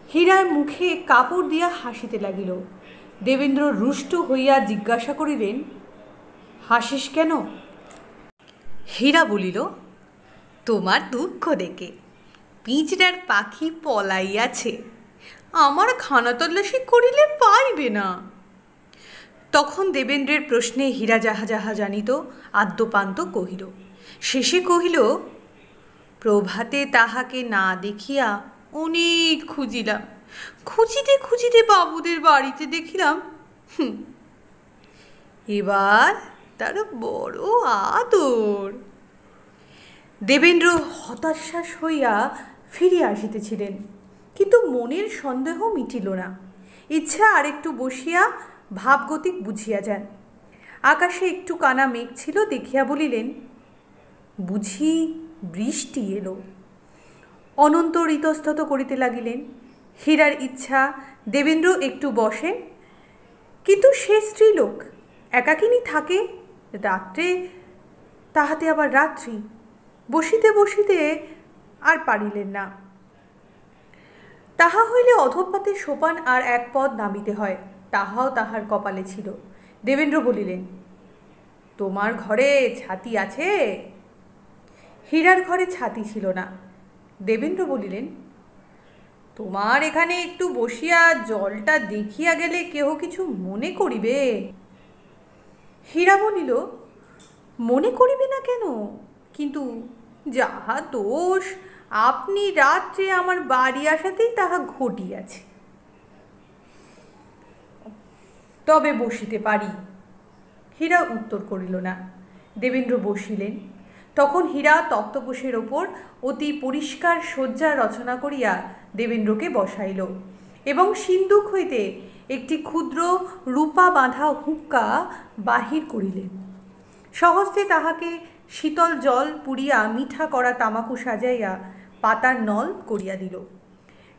হীরার মুখে কাপড় দিয়া হাসিতে লাগিল। দেবেন্দ্র রুষ্ট হইয়া জিজ্ঞাসা করিলেন, হাসিস কেন? হীরা বলিল, তোমার দুঃখ দেখে। পিঁজরার পাখি পলাইয়াছে, আমার খানা তল্লাশি করিলে পাইবে না। তখন দেবেন্দ্রের প্রশ্নে হীরা যাহা যাহা জানিত আদ্যপান্ত কহিল। শেষে কহিল, প্রভাতে তাহাকে না দেখিয়া অনেক খুঁজিলাম, খুঁজিতে খুঁজিতে বাবুদের বাড়িতে দেখিলাম, এবার তার বড় আদর। দেবেন্দ্র হতাশ্বাস হইয়া ফিরিয়া আসিতেছিলেন, কিন্তু মনের সন্দেহ মিটিল না। ইচ্ছা আরেকটু বসিয়া ভাবগতিক বুঝিয়া যান। আকাশে একটু কানা মেঘ ছিল, দেখিয়া বলিলেন, বুঝি বৃষ্টি এলো। অনন্ত ইতস্তত করিতে লাগিলেন। হীরার ইচ্ছা দেবেন্দ্র একটু বসেন, কিন্তু সে স্ত্রীলোক, একাকিনী থাকে, রাত্রে তাহাতে আবার রাত্রি, বসিতে বসিতে আর পারিলেন না। তাহা হইলে অধঃপাতে সোপান আর এক পদ নামিতে হয়, তাহাও তাহার কপালে ছিল। দেবেন্দ্র বলিলেন, তোমার ঘরে ছাতি আছে? হীরার ঘরে ছাতি ছিল না। দেবেন্দ্র বলিলেন, তোমার এখানে একটু বসিয়া জলটা দেখিয়া গেলে কেহ কিছু মনে করিবে? হীরা বলিল, মনে করিবে না কেন, কিন্তু যাহা দোষ আপনি রাত্রে আমার বাড়ি আসাতেই তাহা ঘটিয়াছে। তবে বসিতে পারি। হীরা উত্তর করিল না। দেবেন্দ্র বসিলেন। তখন হীরা তক্তপোষের ওপর অতি পরিষ্কার শয্যা রচনা করিয়া দেবেন্দ্রকে বসাইল এবং সিন্দুক হইতে একটি ক্ষুদ্র রূপা বাঁধা হুক্কা বাহির করিলেন। সহস্তে তাহাকে শীতল জল পুড়িয়া মিঠা করা তামাকু সাজাইয়া পাতার নল করিয়া দিল।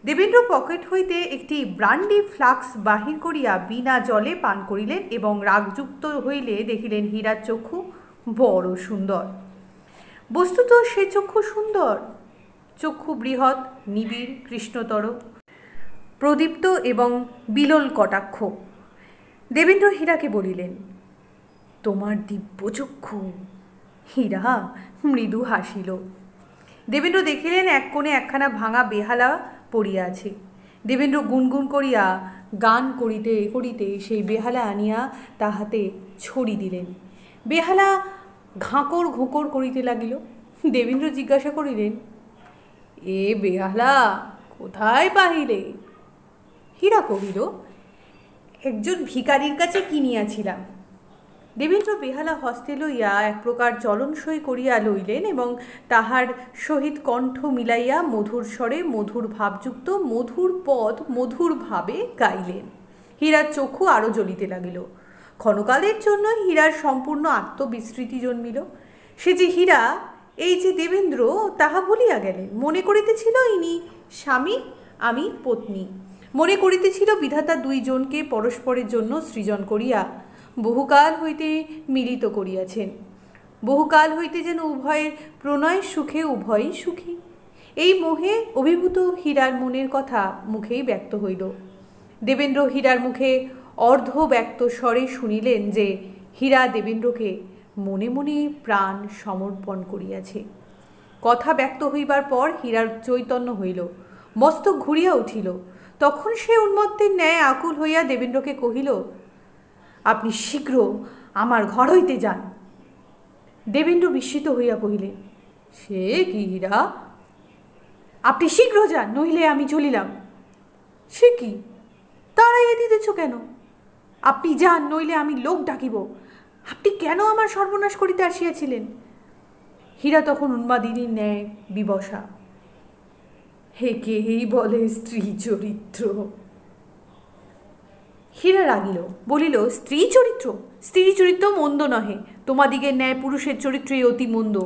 দেবেন্দ্র পকেট হইতে একটি ব্রান্ডি ফ্লাক্স বাহির করিয়া বিনা জলে পান করিলেন এবং রাগযুক্ত হইলে দেখিলেন হীরার চক্ষু বড় সুন্দর। বস্তুত সে চক্ষু সুন্দর, চক্ষু বৃহৎ, নিবিড়, কৃষ্ণতর, প্রদীপ্ত এবং বিলল কটাক্ষ। দেবেন্দ্র হীরাকে বলিলেন, তোমার দিব্য চক্ষু। হীরা মৃদু হাসিল। দেবেন্দ্র দেখিলেন এক কোণে একখানা ভাঙা বেহালা পড়িয়া আছে। দেবেন্দ্র গুনগুন করিয়া গান করিতে করিতে সেই বেহালা আনিয়া তাহাতে ছড়ি দিলেন। বেহালা ঘাঁকর ঘোঁকর করিতে লাগিল। দেবেন্দ্র জিজ্ঞাসা করিলেন, এ বেহালা কোথায় পাহিলে? হীরা কহিল, একজন ভিকারির কাছে কিনিয়াছিলাম। দেবেন্দ্র বেহালা হস্তে লইয়া এক প্রকার চলনসই করিয়া লইলেন এবং তাহার সহিত কণ্ঠ মিলাইয়া মধুর স্বরে মধুর ভাবযুক্ত মধুর পদ মধুর ভাবে গাইলেন। হীরার চক্ষু আরও জ্বলিতে লাগিল। ক্ষণকালের জন্য হীরার সম্পূর্ণ আত্মবিস্মৃতি জন্মিল। সে যে হীরা, এই যে দেবেন্দ্র, তাহা ভুলিয়া গেলেন। মনে করিতেছিল ইনি স্বামী, আমি পত্নী। মনে করিতেছিল বিধাতা দুইজনকে পরস্পরের জন্য সৃজন করিয়া বহুকাল হইতে মিলিত করিয়াছেন। বহুকাল হইতে যেন উভয়ের প্রণয় সুখে উভয়ই সুখী। এই মোহে অভিভূত হীরার মনের কথা মুখেই ব্যক্ত হইল। দেবেন্দ্র হীরার মুখে অর্ধ ব্যক্ত স্বরে শুনিলেন যে হীরা দেবেন্দ্রকে মনে মনে প্রাণ সমর্পণ করিয়াছে। কথা ব্যক্ত হইবার পর হীরার চৈতন্য হইল, মস্তক ঘুরিয়া উঠিল। তখন সে উন্মত্তের ন্যায় আকুল হইয়া দেবেন্দ্রকে কহিল, আপনি শীঘ্র আমার ঘর হইতে যান। দেবেন্দ্র বিস্মিত হইয়া কহিলেন, সে কি হীরা? আপনি শীঘ্র যান, নইলে আমি চলিলাম। সে কি, তাড়াইয়া দিতেছ কেন? আপনি যান, নইলে আমি লোক ডাকিব। আপনি কেন আমার সর্বনাশ করিতে আসিয়াছিলেন? হীরা তখন উন্মাদিনীর ন্যায় বিবশা। একেই বলে স্ত্রী চরিত্র। হীরা রাগিল, বলিল, স্ত্রী চরিত্র? স্ত্রী চরিত্র মন্দ নহে, তোমাদিগের ন্যায় পুরুষের চরিত্রই অতি মন্দ।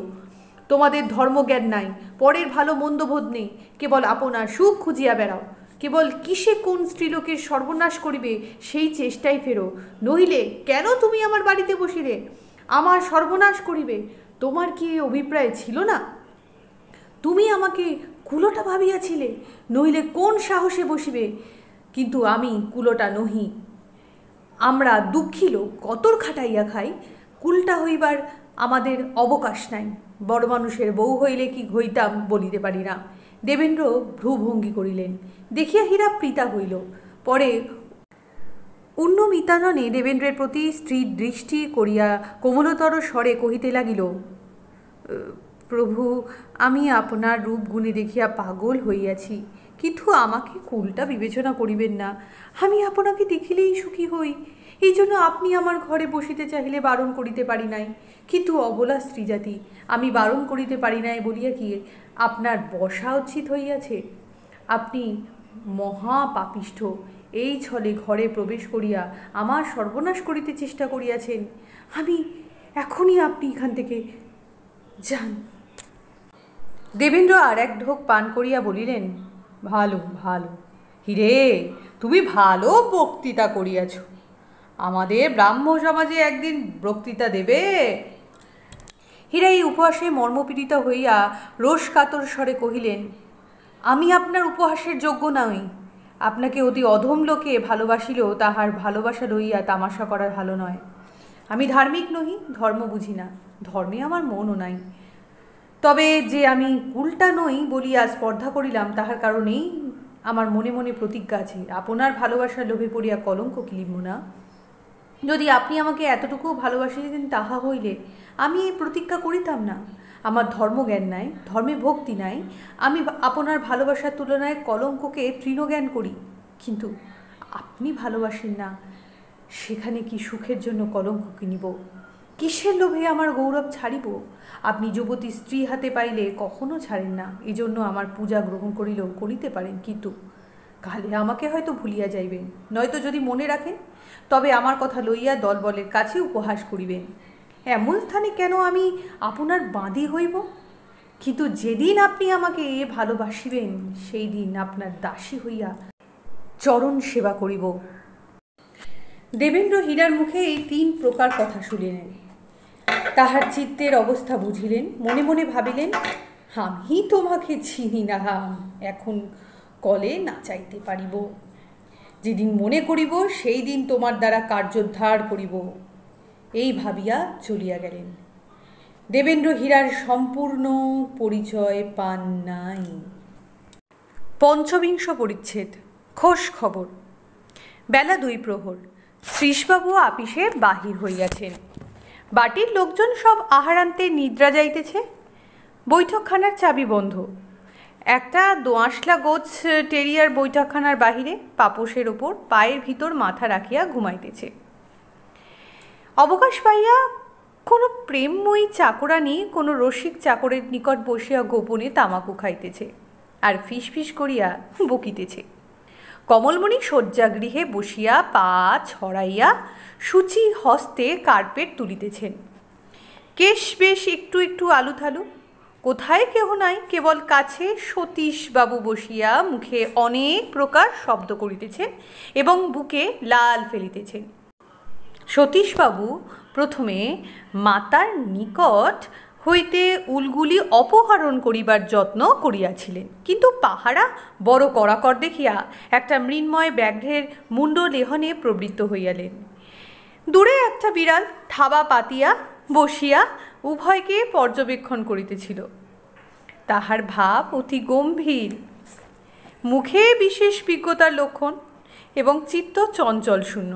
তোমাদের ধর্মজ্ঞান নাই, পরের ভালো মন্দ বোধ নেই, কেবল আপনার সুখ খুঁজিয়া বেড়াও। কেবল কিসে কোন স্ত্রীলোকের সর্বনাশ করিবে সেই চেষ্টাই ফেরো। নইলে কেন তুমি আমার বাড়িতে বসিলে? আমার সর্বনাশ করিবে তোমার কি এই অভিপ্রায় ছিল না? তুমি আমাকে কুলোটা ভাবিয়াছিলে, নইলে কোন সাহসে বসিবে? কিন্তু আমি কুলোটা নহি। আমরা দুঃখী লোক কতর খাটাইয়া খাই, কুলটা হইবার আমাদের অবকাশ নাই। বড় মানুষের বউ হইলে কি হইতাম বলিতে পারি না। দেবেন্দ্র ভ্রুভঙ্গি করিলেন। দেখিয়া হীরা প্রীতা হইল। পরে উন্নমিতাননে দেবেন্দ্রের প্রতি স্ত্রীর দৃষ্টি করিয়া কোমলতর স্বরে কহিতে লাগিল, প্রভু, আমি আপনার রূপ গুণে দেখিয়া পাগল হইয়াছি, কিন্তু আমাকে কুলটা বিবেচনা করিবেন না। আমি আপনাকে দেখিলেই সুখী হই, এই জন্য আপনি আমার ঘরে বসিতে চাহিলে বারণ করিতে পারি নাই। কিন্তু অবলা স্ত্রীজাতি, আমি বারণ করিতে পারি নাই বলিয়া কি আপনার বসা উচিত হইয়াছে? আপনি মহা পাপিষ্ঠ, এই ছলে ঘরে প্রবেশ করিয়া আমার সর্বনাশ করিতে চেষ্টা করিয়াছেন। আমি এখনই আপনি এখান থেকে যান। দেবেন্দ্র আর এক ঢোক পান করিয়া বলিলেন, ভালো ভালো হিরে, তুমি ভালো বক্তৃতা করিয়াছ। আমাদের ব্রাহ্ম সমাজে একদিন বক্তৃতা দেবে। হীরা এই উপহাসে মর্মপীড়িত হইয়া রোষ কাতর স্বরে কহিলেন, আমি আপনার উপহাসের যোগ্য নই। আপনাকে অতি অধম লোকে ভালোবাসিলেও তাহার ভালোবাসা লইয়া তামাশা করা ভালো নয়। আমি ধার্মিক নহি, ধর্ম বুঝি না, ধর্মে আমার মনও নাই। তবে যে আমি উল্টা নই বলিয়া স্পর্ধা করিলাম, তাহার কারণেই আমার মনে মনে প্রতিজ্ঞা আছে, আপনার ভালোবাসার লোভে পড়িয়া কলঙ্ক কিলিব না। যদি আপনি আমাকে এতটুকুও ভালোবাসিতেন তাহা হইলে আমি এই প্রতিজ্ঞা করিতাম না। আমার ধর্মজ্ঞান নাই, ধর্মে ভক্তি নাই, আমি আপনার ভালোবাসার তুলনায় কলঙ্ককে তৃণজ্ঞান করি। কিন্তু আপনি ভালোবাসেন না, সেখানে কি সুখের জন্য কলঙ্ক কিনিব? কিসের লোভে আমার গৌরব ছাড়িব? আপনি যুবতী স্ত্রী হাতে পাইলে কখনো ছাড়েন না, এজন্য আমার পূজা গ্রহণ করিলেও করিতে পারেন, কিন্তু কালে আমাকে হয়তো ভুলিয়া যাইবেন, নয়তো যদি মনে রাখেন তবে আমার কথা লইয়া দলবলের কাছে উপহাস করিবেন। এমন স্থানে কেন আমি আপনার বাঁধি হইব? কিন্তু যেদিন আপনি আমাকে ভালোবাসিবেন সেই দিন আপনার দাসী হইয়া চরণ সেবা করিব। দেবেন্দ্র হীরার মুখে এই 3 প্রকার কথা শুনিলেন। তাহার চিত্তের অবস্থা বুঝিলেন, মনে মনে ভাবিলেন, আমি তোমাকে চিনি না, এখন কলে নাচাইতে পারিব। যেদিন মনে করিব সেই দিন তোমার দ্বারা কার্যোদ্ধার করিব। এই ভাবিয়া চলিয়া গেলেন। দেবেন্দ্র হীরার সম্পূর্ণ পরিচয় পান নাই। ৫ম পরিচ্ছেদ। খোঁজ খবর। বেলা ২ প্রহর। শ্রীশবাবু আপিসে বাহির হইয়াছেন। বাটির লোকজন সব আহারান্তে নিদ্রা যাইতেছে। বৈঠকখানার চাবি বন্ধ। একটা দোআঁশলা গোছ টেরিয়ার বৈঠকখানার বাহিরে পাপোশের ওপর পায়ের ভিতর মাথা রাখিয়া ঘুমাইতেছে। অবকাশ পাইয়া কোনো প্রেমময়ী চাকরানী কোনো রসিক চাকরের নিকট বসিয়া গোপনে তামাকু খাইতেছে আর ফিস ফিস করিয়া বকিতেছে। কমলমণি শয্যাগৃহে বসিয়া পা ছড়াইয়া সূচি হস্তে কার্পেট তুলিতেছেন। কেশ বেশ একটু একটু আলুথালু। কোথায় কেহ নাই, কেবল কাছে সতীশবাবু বসিয়া মুখে অনেক প্রকার শব্দ করিতেছেন এবং বুকে লাল ফেলিতেছেন। সতীশবাবু প্রথমে মাতার নিকট হইতে উলগুলি অপহরণ করিবার যত্ন করিয়াছিলেন, কিন্তু পাহারা বড় কড়াকর দেখিয়া একটা মৃন্ময় ব্যাঘ্রের মুণ্ডলেহনে প্রবৃত্ত হইয়ালেন। দূরে একটা বিড়াল থাবা পাতিয়া বসিয়া উভয়কে পর্যবেক্ষণ করিতেছিল। তাহার ভাব অতি গম্ভীর, মুখে বিশেষ বিজ্ঞতার লক্ষণ এবং চিত্ত চঞ্চল শূন্য।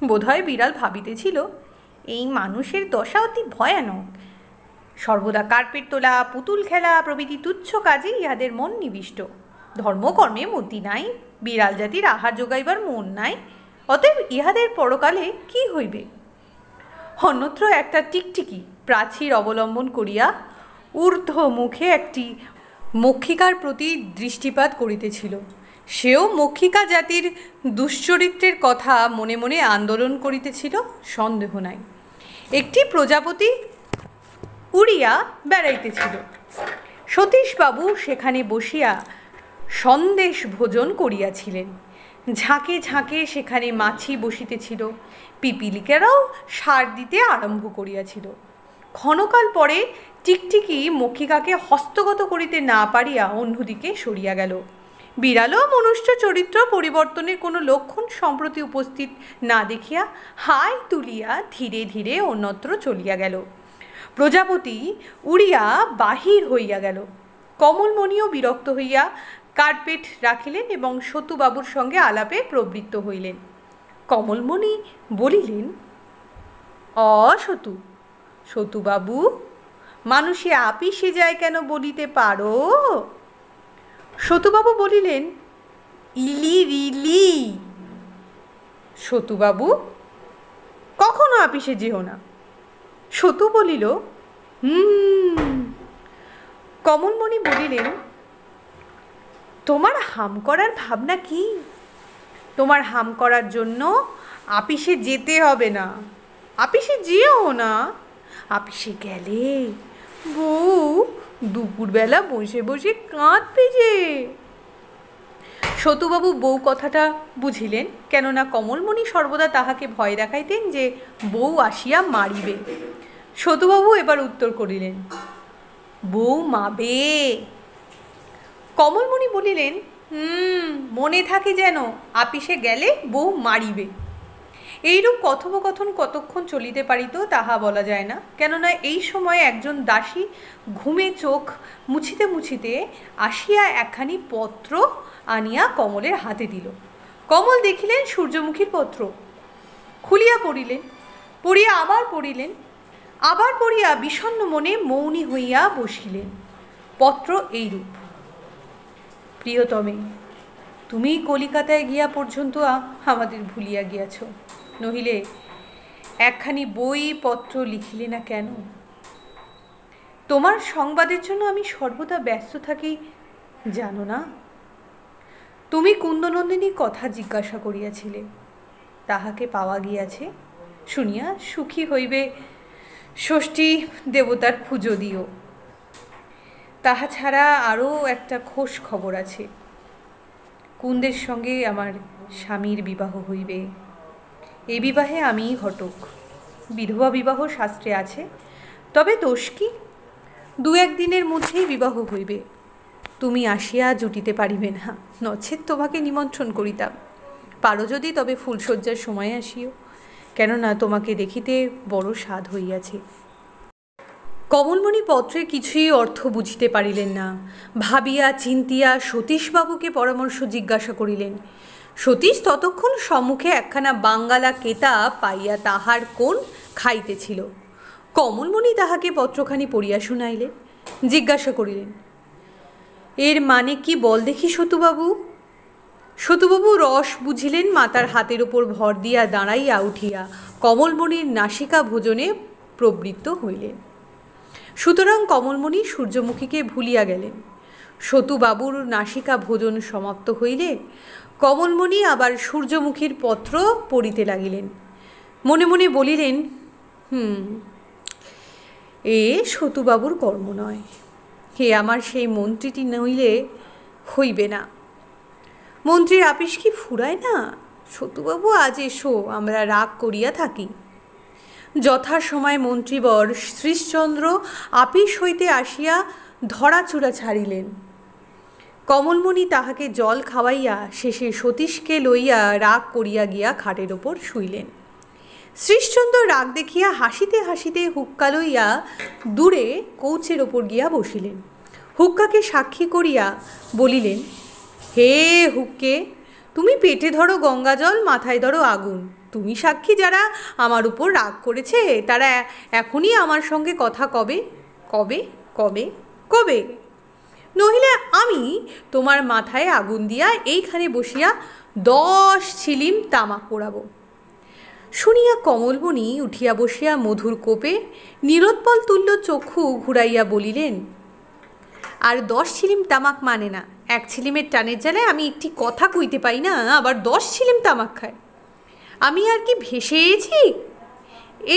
বোধহয় বিড়াল ভাবিতেছিল, এই মানুষের দশা অতি ভয়ানক। সর্বদা কার্পেট তোলা, পুতুল খেলা প্রভৃতি তুচ্ছ কাজে ইহাদের মন নিবিষ্ট। ধর্মকর্মে মতি নাই, বিড়াল জাতির আহার যোগাইবার মন নাই, অতএব ইহাদের পরকালে কি হইবে? অন্যত্র একটা টিকটিকি প্রাচীর অবলম্বন করিয়া ঊর্ধ্ব মুখে একটি মক্ষিকার প্রতি দৃষ্টিপাত করিতেছিল। সেও মক্ষিকা জাতির দুশ্চরিত্রের কথা মনে মনে আন্দোলন করিতেছিল, সন্দেহ নাই। একটি প্রজাপতি উড়িয়া বেড়াইতেছিল। সতীশবাবু সেখানে বসিয়া সন্দেশ ভোজন করিয়াছিলেন। ঝাঁকে ঝাঁকে সেখানে মাছি বসিতেছিল, পিপিলিকারাও সার দিতে আরম্ভ করিয়াছিল। ক্ষণকাল পরে টিকটিকি মক্ষিকাকে হস্তগত করিতে না পারিয়া অন্যদিকে সরিয়া গেল। বিড়ালও মনুষ্য চরিত্র পরিবর্তনের কোনো লক্ষণ সম্প্রতি উপস্থিত না দেখিয়া হাই তুলিয়া ধীরে ধীরে অন্যত্র চলিয়া গেল। প্রজাপতি উড়িয়া বাহির হইয়া গেল। কমলমণিও বিরক্ত হইয়া কার্পেট রাখিলেন এবং সতুবাবুর সঙ্গে আলাপে প্রবৃত্ত হইলেন। কমলমণি বলিলেন, সতু, সতুবাবু, মানুষে আপিসে যায় কেন বলিতে পারো? সতুবাবু বলিলেন, ইলি রিলি। সতুবাবু, কখনো আপিসে যেও না। সতু বলিল, কমলমণি বলিলেন, তোমার হাম করার ভাবনা কি? তোমার হাম করার জন্য আপিসে যেতে হবে না, আপিসে যেও না। আপিসে গেলে বউ দুপুরবেলা বসে বসে কাঁদবে যে। সতুবাবু বউ কথাটা বুঝিলেন, কেননা কমলমণি সর্বদা তাহাকে ভয় দেখাইতেন যে বউ আসিয়া মারিবে। সতুবাবু এবার উত্তর করিলেন, বউ মাবে। কমলমণি বলিলেন, মনে থাকে যেন, আপিসে গেলে বউ মারিবে। এইরূপ কথোপকথন কতক্ষণ চলিতে পারিত তাহা বলা যায় না, কেননা এই সময় একজন দাসী ঘুমে চোখ মুছিতে মুছিতে আসিয়া একখানি পত্র আনিয়া কমলের হাতে দিল। কমল দেখিলেন সূর্যমুখীর পত্র, খুলিয়া পড়িলেন, পড়িয়া আবার পড়িলেন, আবার পড়িয়া বিষণ্ণ মনে মৌনী হইয়া বসিলেন। পত্র এইরূপ, প্রিয়তমে, তুমি কলিকাতায় গিয়া পর্যন্ত আমাদের ভুলিয়া গিয়াছ, নহিলে একখানি বই পত্র লিখিলে না কেন? তোমার সংবাদের জন্য আমি সর্বদা ব্যস্ত থাকি, জানো না? তুমি কুন্দনন্দিনীর কথা জিজ্ঞাসা করিয়াছিলে, তাহাকে পাওয়া গিয়াছে শুনিয়া সুখী হইবে। ষষ্ঠী দেবতার পুজো দিও। তাহা ছাড়া আরও একটা খোশ খবর আছে, কুন্দের সঙ্গে আমার স্বামীর বিবাহ হইবে। এই বিবাহে আমিই ঘটক। বিধবা বিবাহ শাস্ত্রে আছে, তবে দোষ কি, দু একদিনের মধ্যেই বিবাহ হইবে। তুমি আসিয়া জুটিতে পারিবে না, নচেৎ তোমাকে নিমন্ত্রণ করিতাম। পারো যদি তবে ফুলশয্যার সময় আসিও, কেননা তোমাকে দেখিতে বড় স্বাদ হইয়াছে। কমলমণি পত্রের কিছুই অর্থ বুঝিতে পারিলেন না। ভাবিয়া চিন্তিয়া সতীশবাবুকে পরামর্শ জিজ্ঞাসা করিলেন। সতীশ ততক্ষণ সম্মুখে একখানা বাঙ্গালা কেতাব পাইয়া তাহার কোণ খাইতেছিল। কমলমণি তাহাকে পত্রখানি পড়িয়া শুনাইলেন, জিজ্ঞাসা করিলেন, এর মানে কি বল দেখি সতুবাবু? সতুবাবু রস বুঝিলেন, মাতার হাতের ওপর ভর দিয়া দাঁড়াইয়া উঠিয়া কমলমণির নাসিকা ভোজনে প্রবৃত্ত হইলেন। সুতরাং কমলমণি সূর্যমুখীকে ভুলিয়া গেলেন। সতুবাবুর নাসিকা ভোজন সমাপ্ত হইলে কমলমণি আবার সূর্যমুখীর পত্র পড়িতে লাগিলেন। মনে মনে বলিলেন, এ সতুবাবুর কর্ম নয়, হে আমার সেই মন্ত্রীটি নইলে হইবে না। মন্ত্রীর আপিস কি ফুরায় না? সতুবাবু আজ এসো, আমরা রাগ করিয়া থাকি। যথাসময় মন্ত্রীবর শ্রীশচন্দ্র আপিস হইতে আসিয়া ধরাচূড়া ছাড়িলেন। কমলমণি তাহাকে জল খাওয়াইয়া শেষে সতীশকে লইয়া রাগ করিয়া গিয়া খাটের ওপর শুইলেন। শ্রীশচন্দ্র রাগ দেখিয়া হাসিতে হাসিতে হুক্কা লইয়া দূরে কৌচের ওপর গিয়া বসিলেন। হুক্কাকে সাক্ষী করিয়া বলিলেন, হে হুক্কে, তুমি পেটে ধরো গঙ্গা জল, মাথায় ধরো আগুন। তুমি সাক্ষী, যারা আমার উপর রাগ করেছে তারা এখনই আমার সঙ্গে কথা কবে কবে কবে কবে, নহিলে আমি তোমার মাথায় আগুন দিয়া এইখানে বসিয়া 10 ছিলিম তামাক পোড়াবো। শুনিয়া কমলমণি উঠিয়া বসিয়া মধুর কোপে নীলোৎপল তুল্য চক্ষু ঘুরাইয়া বলিলেন, আর 10 ছিলিম তামাক মানে না। 1 ছিলিমের টানের জ্বালায় আমি একটি কথা কইতে পাই না, আবার 10 ছিলিম তামাক খায়। আমি আর কি ভেসেছি?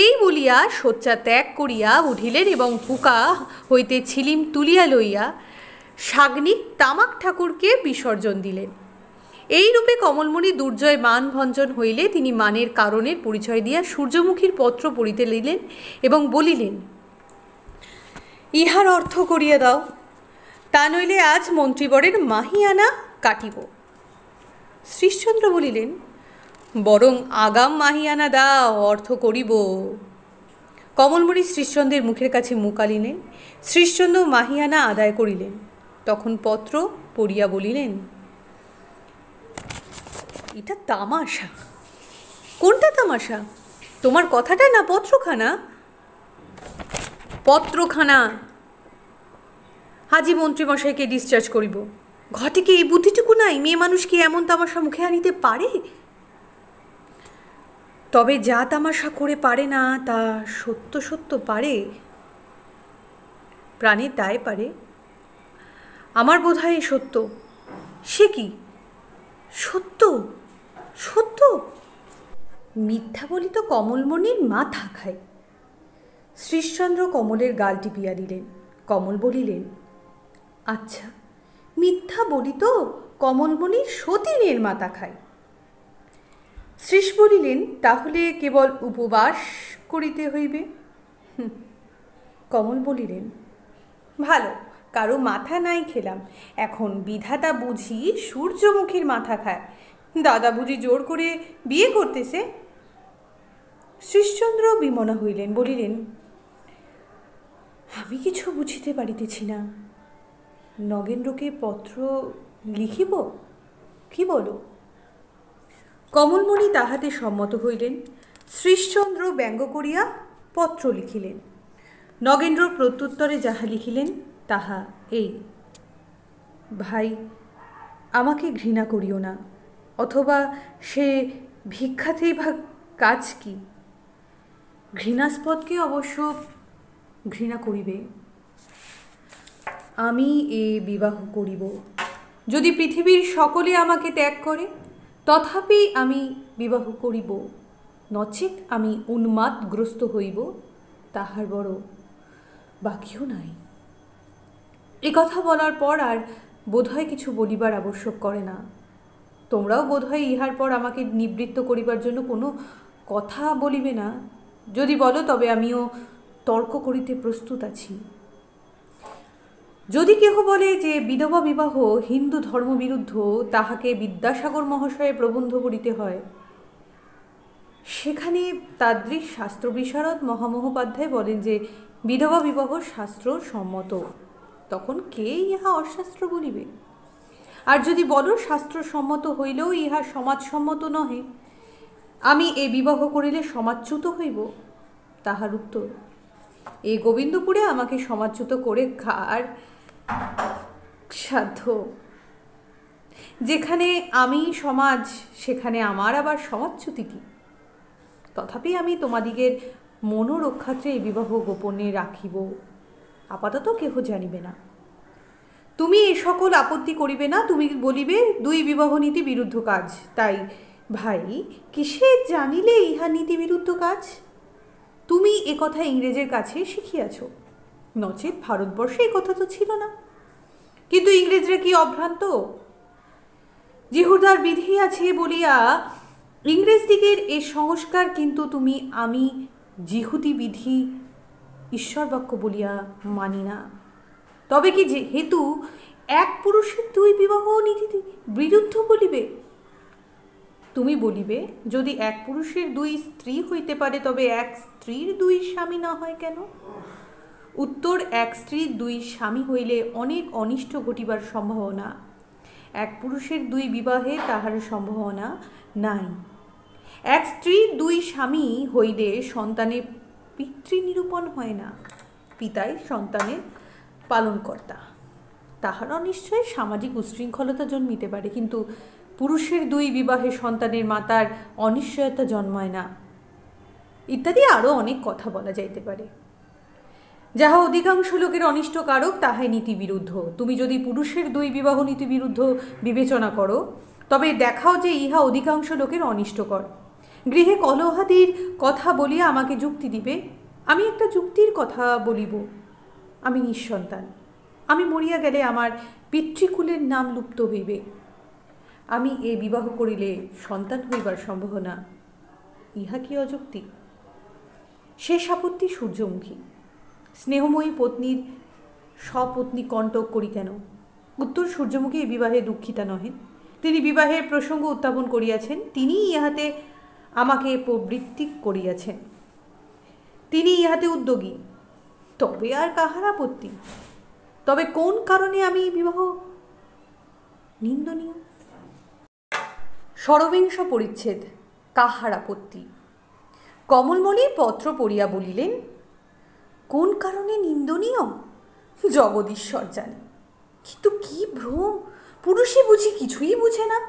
এই বলিয়া শয্যা ত্যাগ করিয়া উঠিলেন এবং হুকা হইতে ছিলিম তুলিয়া লইয়া সাগ্নিক তামাক ঠাকুরকে বিসর্জন দিলেন। এই রূপে কমলমণি দুর্জয় মান ভঞ্জন হইলে তিনি মানের কারণের পরিচয় দিয়া সূর্যমুখীর পত্র পড়িতে লইলেন এবং বলিলেন, ইহার অর্থ করিয়া দাও, তা নইলে আজ মন্ত্রীবরের মাহিয়ানা কাটিব। শ্রীশচন্দ্র বলিলেন, বরং আগাম মাহিয়ানা দাও, অর্থ করিব। কমলমণি শ্রীশচন্দ্রের মুখের কাছে মুখ আনিলেন। শ্রীশচন্দ্র মাহিয়ানা আদায় করিলেন। তখন পত্র পড়িয়া বলিলেন, এটা তামাশা। কোনটা তামাশা? তোমার কথাটা না পত্রখানা? পত্রখানা। হাজি মন্ত্রীমশাইকে ডিসচার্জ করিব। ঘটে কি এই বুদ্ধিটুকু নাই? মেয়ে মানুষ কি এমন তামাশা মুখে আনিতে পারে? তবে যা তামাশা করে পারে না তা সত্য সত্য পারে, প্রাণের দায় পারে। আমার বোধ হয় সত্য। সে কি সত্য? সত্য? মিথ্যা বলি তো কমলমণির মাথা খায়। শ্রীশচন্দ্র কমলের গাল টিপিয়া দিলেন। কমল বলিলেন, আচ্ছা, মিথ্যা বলি তো কমলমণির সতীনের মাথা খায়। শ্রীশ বলিলেন, তাহলে কেবল উপবাস করিতে হইবে। কমল বলিলেন, ভালো, কারো মাথা নাই খেলাম, এখন বিধাতা বুঝি সূর্যমুখীর মাথা খায়, দাদা বুঝি জোর করে বিয়ে করতেছে। শ্রীশচন্দ্র বিমনা হইলেন, বলিলেন, আমি কিছু বুঝিতে পারিতেছি না, নগেন্দ্রকে পত্র লিখিব, কি বলো? কমলমণি তাহাতে সম্মত হইলেন। শ্রীশচন্দ্র ব্যঙ্গ করিয়া পত্র লিখিলেন। নগেন্দ্র প্রত্যুত্তরে যাহা লিখিলেন তাহা এই, ভাই, আমাকে ঘৃণা করিও না, অথবা সে ভিক্ষাতেই বা কাজ কি? ঘৃণাস্পদকে অবশ্য ঘৃণা করিবে। আমি এ বিবাহ করিব, যদি পৃথিবীর সকলে আমাকে ত্যাগ করে তথাপি আমি বিবাহ করিব, নচেৎ আমি উন্মাদগ্রস্ত হইব, তাহার বড় বাকিও নাই। এ কথা বলার পর আর বোধহয় কিছু বলিবার আবশ্যক করে না। তোমরাও বোধহয় ইহার পর আমাকে নিবৃত্ত করিবার জন্য কোনো কথা বলিবে না। যদি বলো তবে আমিও তর্ক করিতে প্রস্তুত আছি। যদি কেহ বলে যে বিধবা বিবাহ হিন্দু ধর্মবিরুদ্ধ, তাহাকে বিদ্যাসাগর মহাশয়ে প্রবন্ধ পড়িতে হয়। সেখানে তাদৃশ শাস্ত্র বিশারদ মহামহোপাধ্যায় বলেন যে বিধবা বিবাহ শাস্ত্র সম্মত, তখন কে ইহা অশাস্ত্র বলিবে? আর যদি বলো শাস্ত্র সম্মত হইলেও ইহা সমাজসম্মত নহে, আমি এ বিবাহ করিলে সমাজচ্যুত হইব, তাহার উত্তর, এ গোবিন্দপুরে আমাকে সমাজচ্যুত করে কার সাধ্য? যেখানে আমি সমাজ, সেখানে আমার আবার সমাজচ্যুতি কি? তথাপি আমি তোমাদিগের মনোরক্ষার্থে এই বিবাহ গোপনে রাখিব, আপাতত কেহ জানিবে না। তুমি এ সকল আপত্তি করিবে না, তুমি বলিবে দুই বিবাহ নীতি বিরুদ্ধ কাজ। তাই ভাই, কিসে জানিলে ইহা নীতি বিরুদ্ধ কাজ? তুমি এ কথা ইংরেজের কাছে শিখিয়াছ, নচেৎ ভারতবর্ষে এ কথা তো ছিল না। কিন্তু ইংরেজরা কি অভ্রান্ত? জিহুদার বিধি আছে বলিয়া ইংরেজদিগের এ সংস্কার, কিন্তু তুমি আমি জিহুদি বিধি ঈশ্বর বাক্য বলিয়া মানি না। তবে কি যেহেতু এক পুরুষের দুই বিবাহ নীতি বিরুদ্ধ বলিবে? তুমি বলিবে, যদি এক পুরুষের দুই স্ত্রী হইতে পারে তবে এক স্ত্রীর দুই স্বামী না হয় কেন? উত্তর, এক স্ত্রীর দুই স্বামী হইলে অনেক অনিষ্ট ঘটিবার সম্ভাবনা, এক পুরুষের দুই বিবাহে তাহার সম্ভাবনা নাই। এক স্ত্রীর দুই স্বামী হইলে সন্তানের পিতৃনিরূপণ হয় না, পিতাই সন্তানের পালনকর্তা, তাহারও নিশ্চয় সামাজিক উশৃঙ্খলতা জন্মিতে পারে, কিন্তু পুরুষের দুই বিবাহে সন্তানের মাতার অনিশ্চয়তা জন্মায় না, ইত্যাদি আরও অনেক কথা বলা যাইতে পারে। যাহা অধিকাংশ লোকের অনিষ্টকারক তাহাই নীতিবিরুদ্ধ। তুমি যদি পুরুষের দুই বিবাহ নীতিবিরুদ্ধ বিবেচনা করো, তবে দেখাও যে ইহা অধিকাংশ লোকের অনিষ্টকর। গৃহে কলহাদির কথা বলিয়া আমাকে যুক্তি দিবে, আমি একটা যুক্তির কথা বলিব। আমি নিঃসন্তান, আমি মরিয়া গেলে আমার পিতৃকুলের নাম লুপ্ত হইবে। আমি এ বিবাহ করিলে সন্তান হইবার সম্ভাবনা, ইহা কি অযুক্তি? শেষ আপত্তি সূর্যমুখী। স্নেহময়ী পত্নীর স্বপত্নী কণ্টক করি কেন? উত্তর, সূর্যমুখী এই বিবাহে দুঃখিতা নহেন, তিনি বিবাহের প্রসঙ্গ উত্থাপন করিয়াছেন, তিনিই ইহাতে আমাকে প্রবৃত্তি করিয়াছেন, তিনি ইহাতে উদ্যোগী। তবে আর কাহার আপত্তি? তবে কোন কারণে আমি এই বিবাহ নিন্দনীয়? ষড়বিংশ পরিচ্ছেদ, কাহার আপত্তি। কমলমণি পত্র পড়িয়া বলিলেন, কোন কারণে নিন্দনীয় জগদীশ্বর জানে, কিন্তু কি ভ্রম, পুরুষে বুঝি কিছুই বুঝে না।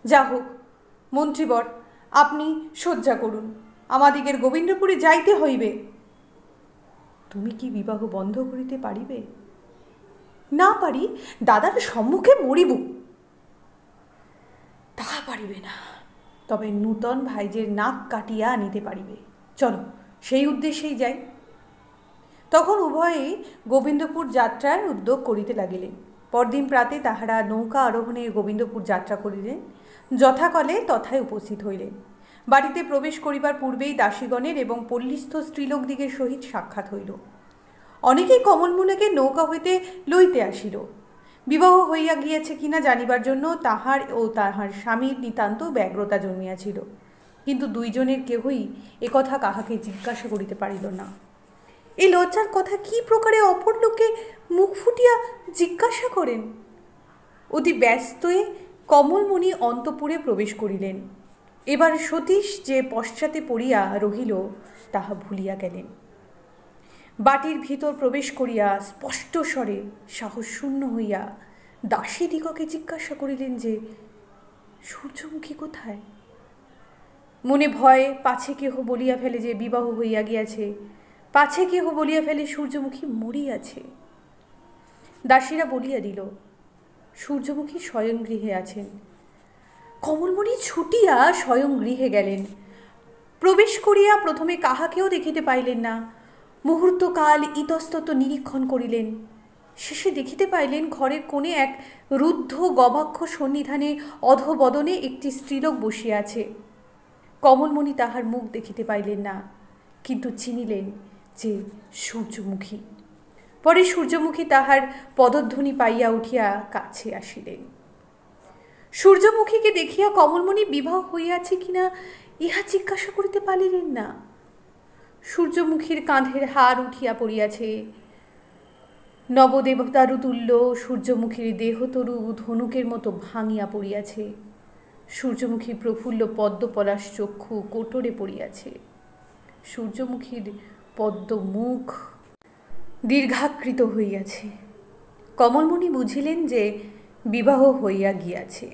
যা হোক মন্ত্রীবর, আপনি শয্যা করুন, আমাদিগের গোবিন্দপুরে যাইতে হইবে। তুমি কি বিবাহ বন্ধ করিতে পারিবে? না পারি, দাদার সম্মুখে মরিব। তাহা পারিবে না, তবে নূতন ভাইজের নাক কাটিয়া আনিতে পারিবে। চলো সেই উদ্দেশ্যেই যাই। তখন উভয়েই গোবিন্দপুর যাত্রার উদ্যোগ করিতে লাগিলেন। পরদিন প্রাতে তাহারা নৌকা আরোহণে গোবিন্দপুর যাত্রা করিলেন। যথাকালে তথায় উপস্থিত হইলেন। বাড়িতে প্রবেশ করিবার পূর্বেই দাসীগণের এবং পল্লীস্থ স্ত্রীলোকদিগের সহিত সাক্ষাৎ হইল। অনেকেই কমলমুনিকে নৌকা হইতে লইতে আসিল। বিবাহ হইয়া গিয়াছে কিনা জানিবার জন্য তাহার ও তাহার স্বামীর নিতান্ত ব্যগ্রতা জন্মিয়াছিল, কিন্তু দুইজনের কেহই একথা কাহাকে জিজ্ঞাসা করিতে পারিল না। এই লজ্জার কথা কি প্রকারে অপর লোককে মুখ ফুটিয়া জিজ্ঞাসা করেন? অতি ব্যস্তয়ে কমলমণি অন্তঃপুরে প্রবেশ করিলেন। এবার সতীশ যে পশ্চাতে পড়িয়া রহিল তাহা ভুলিয়া গেলেন। বাটির ভিতর প্রবেশ করিয়া স্পষ্ট স্বরে সাহস শূন্য হইয়া দাসীদিগকে জিজ্ঞাসা করিলেন যে সূর্যমুখী কোথায়। মনে ভয়ে পাছে কেহ বলিয়া ফেলে যে বিবাহ হইয়া গিয়াছে, পাছে কেহ বলিয়া ফেলে সূর্যমুখী মরিয়াছে। দাসীরা বলিয়া দিল সূর্যমুখী স্বয়ং গৃহে আছেন। কমলমণি ছুটিয়া স্বয়ং গৃহে গেলেন। প্রবেশ করিয়া প্রথমে কাহাকেও দেখিতে পাইলেন না। মুহূর্তকাল ইতস্তত নিরীক্ষণ করিলেন। শেষে দেখিতে পাইলেন ঘরের কোণে এক রুদ্ধ গবাক্ষ সন্নিধানে অধবদনে একটি স্ত্রীলোক বসিয়া আছে। কমলমণি তাহার মুখ দেখিতে পাইলেন না, কিন্তু চিনিলেন যে সূর্যমুখী। পরে সূর্যমুখী তাহার পদধ্বনি পাইয়া উঠিয়া কাছে আসিলেন। সূর্যমুখীকে দেখিয়া কমলমণি বিবাহ হইয়াছে কিনা ইহা জিজ্ঞাসা করিতে পারিলেন না। সূর্যমুখীর কাঁধের হার উঠিয়া পড়িয়াছে। নবদেবতারু তুল্য সূর্যমুখীর দেহতরু ধনুকের মতো ভাঙিয়া পড়িয়াছে। সূর্যমুখীর প্রফুল্ল পদ্মপলাশ চক্ষু কোটরে পড়িয়াছে। সূর্যমুখীর পদ্ম মুখ দীর্ঘাকৃত হইয়াছে। কমলমণি বুঝিলেন যে বিবাহ হইয়া গিয়াছে।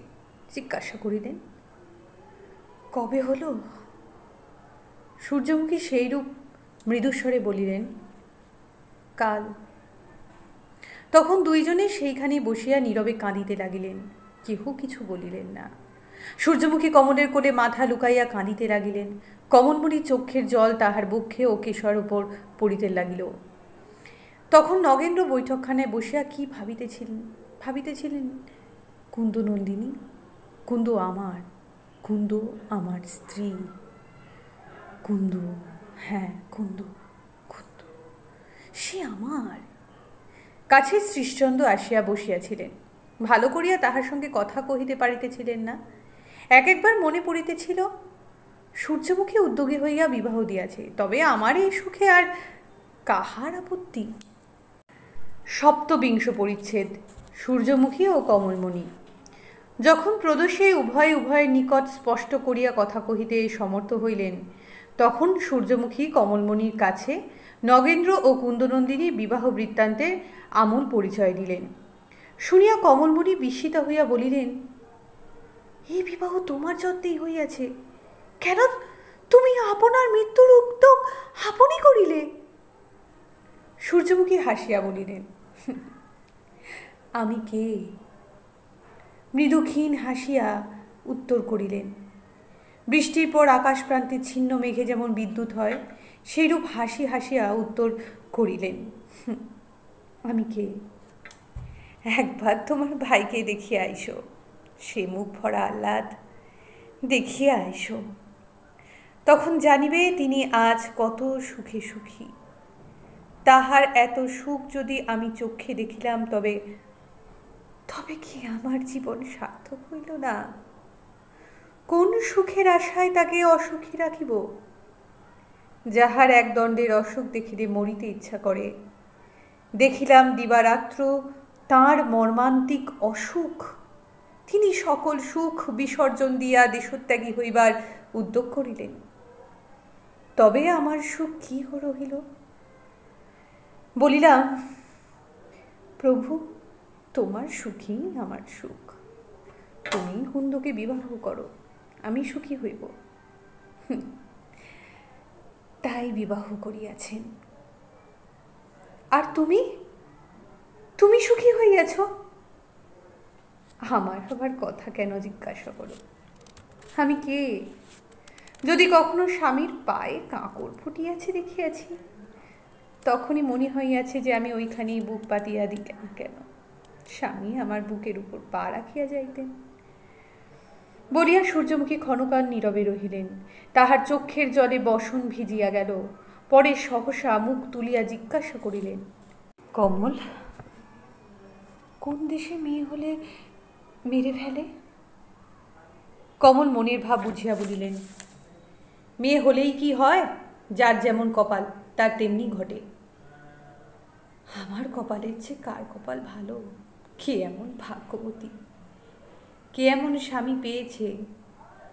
জিজ্ঞাসা করিলেন কবে হলো? সূর্যমুখী সেইরূপ মৃদুস্বরে বলিলেন কাল। তখন দুইজনে সেইখানে বসিয়া নীরবে কাঁদিতে লাগিলেন। কেহ কিছু বলিলেন না। সূর্যমুখী কমলের কোলে মাথা লুকাইয়া কাঁদিতে লাগিলেন। কমলমণির চক্ষের জল তাহার বক্ষে ও কেশর উপর পড়িতে লাগিল। তখন নগেন্দ্র বৈঠকখানায় বসিয়া কি ভাবিতেছিলেন কুন্দ নন্দিনী, কুন্দ আমার স্ত্রী, কুন্দ, হ্যাঁ কুন্দ, সে আমার। কাছে শ্রীশচন্দ্র আসিয়া বসিয়াছিলেন। ভালো করিয়া তাহার সঙ্গে কথা কহিতে পারিতেছিলেন না। একবার মনে পড়িতেছিল সূর্যমুখী উদ্যোগী হইয়া বিবাহ দিয়াছে, তবে আমার এই সুখে আর কাহার আপত্তি। সপ্তবিংশ পরিচ্ছেদ। সূর্যমুখী ও কমলমণি। যখন প্রদোষে উভয়ের নিকট স্পষ্ট করিয়া কথা কহিতে সমর্থ হইলেন, তখন সূর্যমুখী কমলমণির কাছে নগেন্দ্র ও কুন্দনন্দিনীর বিবাহ বৃত্তান্তের আমূল পরিচয় দিলেন। শুনিয়া কমলমণি বিস্মিতা হইয়া বলিলেন এই বিবাহ তোমার যত্নেই হইয়াছে, কেন তুমি আপনার মৃত্যুর উদ্যোগ আপনি করিলে? সূর্যমুখী হাসিয়া বলিলেন আমি কে? মৃদুক্ষীণ হাসিয়া উত্তর করিলেন। বৃষ্টির পর আকাশ প্রান্তে ছিন্ন মেঘে যেমন বিদ্যুৎ হয়, সেইরূপ হাসিয়া উত্তর করিলেন আমি কে? একবার তোমার ভাইকে দেখিয়া আইসো, সে মুখ ভরা আহ্লাদ দেখিয়া আইসো, তখন জানিবে তিনি আজ কত সুখে সুখী। তাহার এত সুখ যদি আমি চক্ষে দেখিলাম, তবে কি আমার জীবন সার্থক হইল না? কোন সুখের আশায় তাকে অসুখী রাখিব? যাহার এক দণ্ডের অসুখ দেখিলে মরিতে ইচ্ছা করে, দেখিলাম দিবারাত্র তাঁর মর্মান্তিক অসুখ। তিনি সকল সুখ বিসর্জন দিয়া দেশত্যাগী হইবার উদ্যোগ করিলেন। তবে আমার সুখ কি রহিল? বলিলাম প্রভু, তোমার সুখই আমার সুখ। তুমি কুন্দকে বিবাহ করো, আমি সুখী হইব। তাই বিবাহ করিয়াছেন। আর তুমি সুখী হইয়াছ? আমার আবার কথা কেন জিজ্ঞাসা করো? আমি কে? যদি কখনো স্বামীর পায়ে কাঁকড় ফুটিয়াছে দেখিয়াছি, তখনই মনে হইয়াছে যে আমি ওইখানেই বুক পাতিয়া দিলাম কেন? স্বামী আমার বুকের উপর পা রাখিয়া যাইতেন। বলিয়া সূর্যমুখী ক্ষণকাল নীরবে রহিলেন। তাহার চক্ষের জলে বসন ভিজিয়া গেল। পরে সহসা মুখ তুলিয়া জিজ্ঞাসা করিলেন, কমল, কোন দেশে মেয়ে হলে মেরে ফেলে? কমল মনের ভাব বুঝিয়া বলিলেন, মেয়ে হলেই কি হয়, যার যেমন কপাল তার তেমনি ঘটে। আমার কপালের চেয়ে কার কপাল ভালো? কে এমন ভাগ্যবতী, কে এমন স্বামী পেয়েছে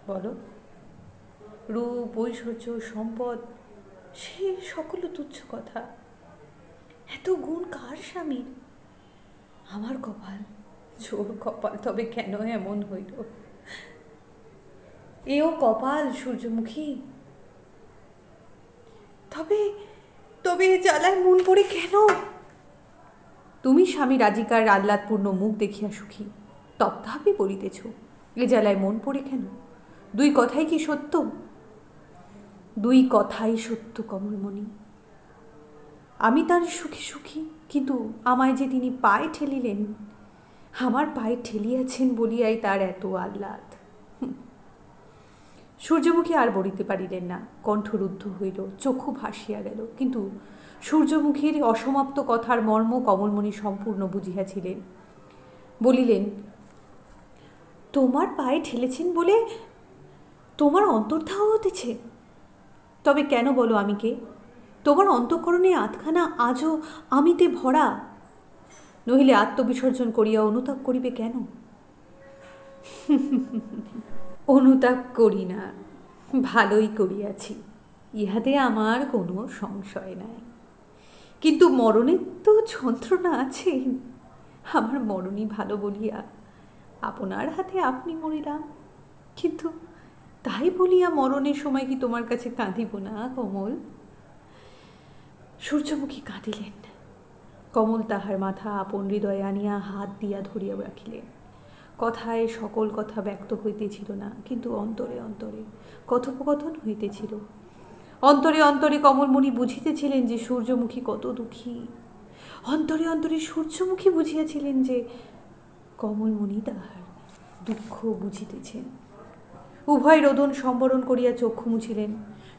বলো? রূপ, ঐশ্বর্য, সম্পদ, সে সকল তুচ্ছ কথা। এত গুণ কার স্বামীর? আমার কপাল জোর কপাল, তবে কেন এমন হইল? এও কপাল সূর্যমুখী? তবে তবে জ্বালায় মন পড়ে কেন? তুমি স্বামী রাজিকার আহ্লাদপূর্ণ মুখ দেখিয়া সুখী, তথাপি বলিতেছ এ জ্বালায় মন পড়ে কেন? দুই কথাই কি সত্য? দুই কথাই সত্য কমলমণি। আমি তার সুখী সুখী, কিন্তু আমায় যে তিনি পায়ে ঠেলিলেন, আমার পায়ে ঠেলিয়াছেন বলিয়াই তার এত আহ্লাদ। সূর্যমুখী আর বলিতে পারিলেন না, কণ্ঠরুদ্ধ হইল, চক্ষু ভাসিয়া গেল। কিন্তু সূর্যমুখীর অসমাপ্ত কথার মর্ম কমলমণি সম্পূর্ণ বুঝিয়াছিলেন। বলিলেন, তোমার পায়ে ঠেলেছেন বলে তোমার অন্তর্ধাহ হতেছে? তবে কেন বলো আমি কে? তোমার অন্তঃকরণে আধখানা আজও আমিতে ভরা, নহিলে আত্মবিসর্জন করিয়া অনুতাপ করিবে কেন? অনুতাপ করি না, ভালোই করিয়াছি, ইহাতে আমার কোনো সংশয় নাই। কিন্তু মরণের তো যন্ত্রণা আছে। আমার মরণই ভালো বলিয়া আপনার হাতে আপনি মরিলাম, কিন্তু তাই বলিয়া মরণের সময় কি তোমার কাছে কাঁদিব না কমল? সূর্যমুখী কাঁদিলেন। কমল তাহার মাথা আপন হৃদয়ে আনিয়া হাত দিয়া ধরিয়া রাখিলেন। কথায় সকল কথা ব্যক্ত হইতেছিল না, কিন্তু অন্তরে অন্তরে কথোপকথন হইতেছিল। অন্তরে অন্তরে কমলমণি বুঝিতেছিলেন যে সূর্যমুখী কত দুঃখী। অন্তরে অন্তরে সূর্যমুখী বুঝিয়াছিলেন যে কমলমণি তাহার দুঃখ বুঝিতেছেন। উভয় রোদন সম্বরণ করিয়া চক্ষু মুছিলেন।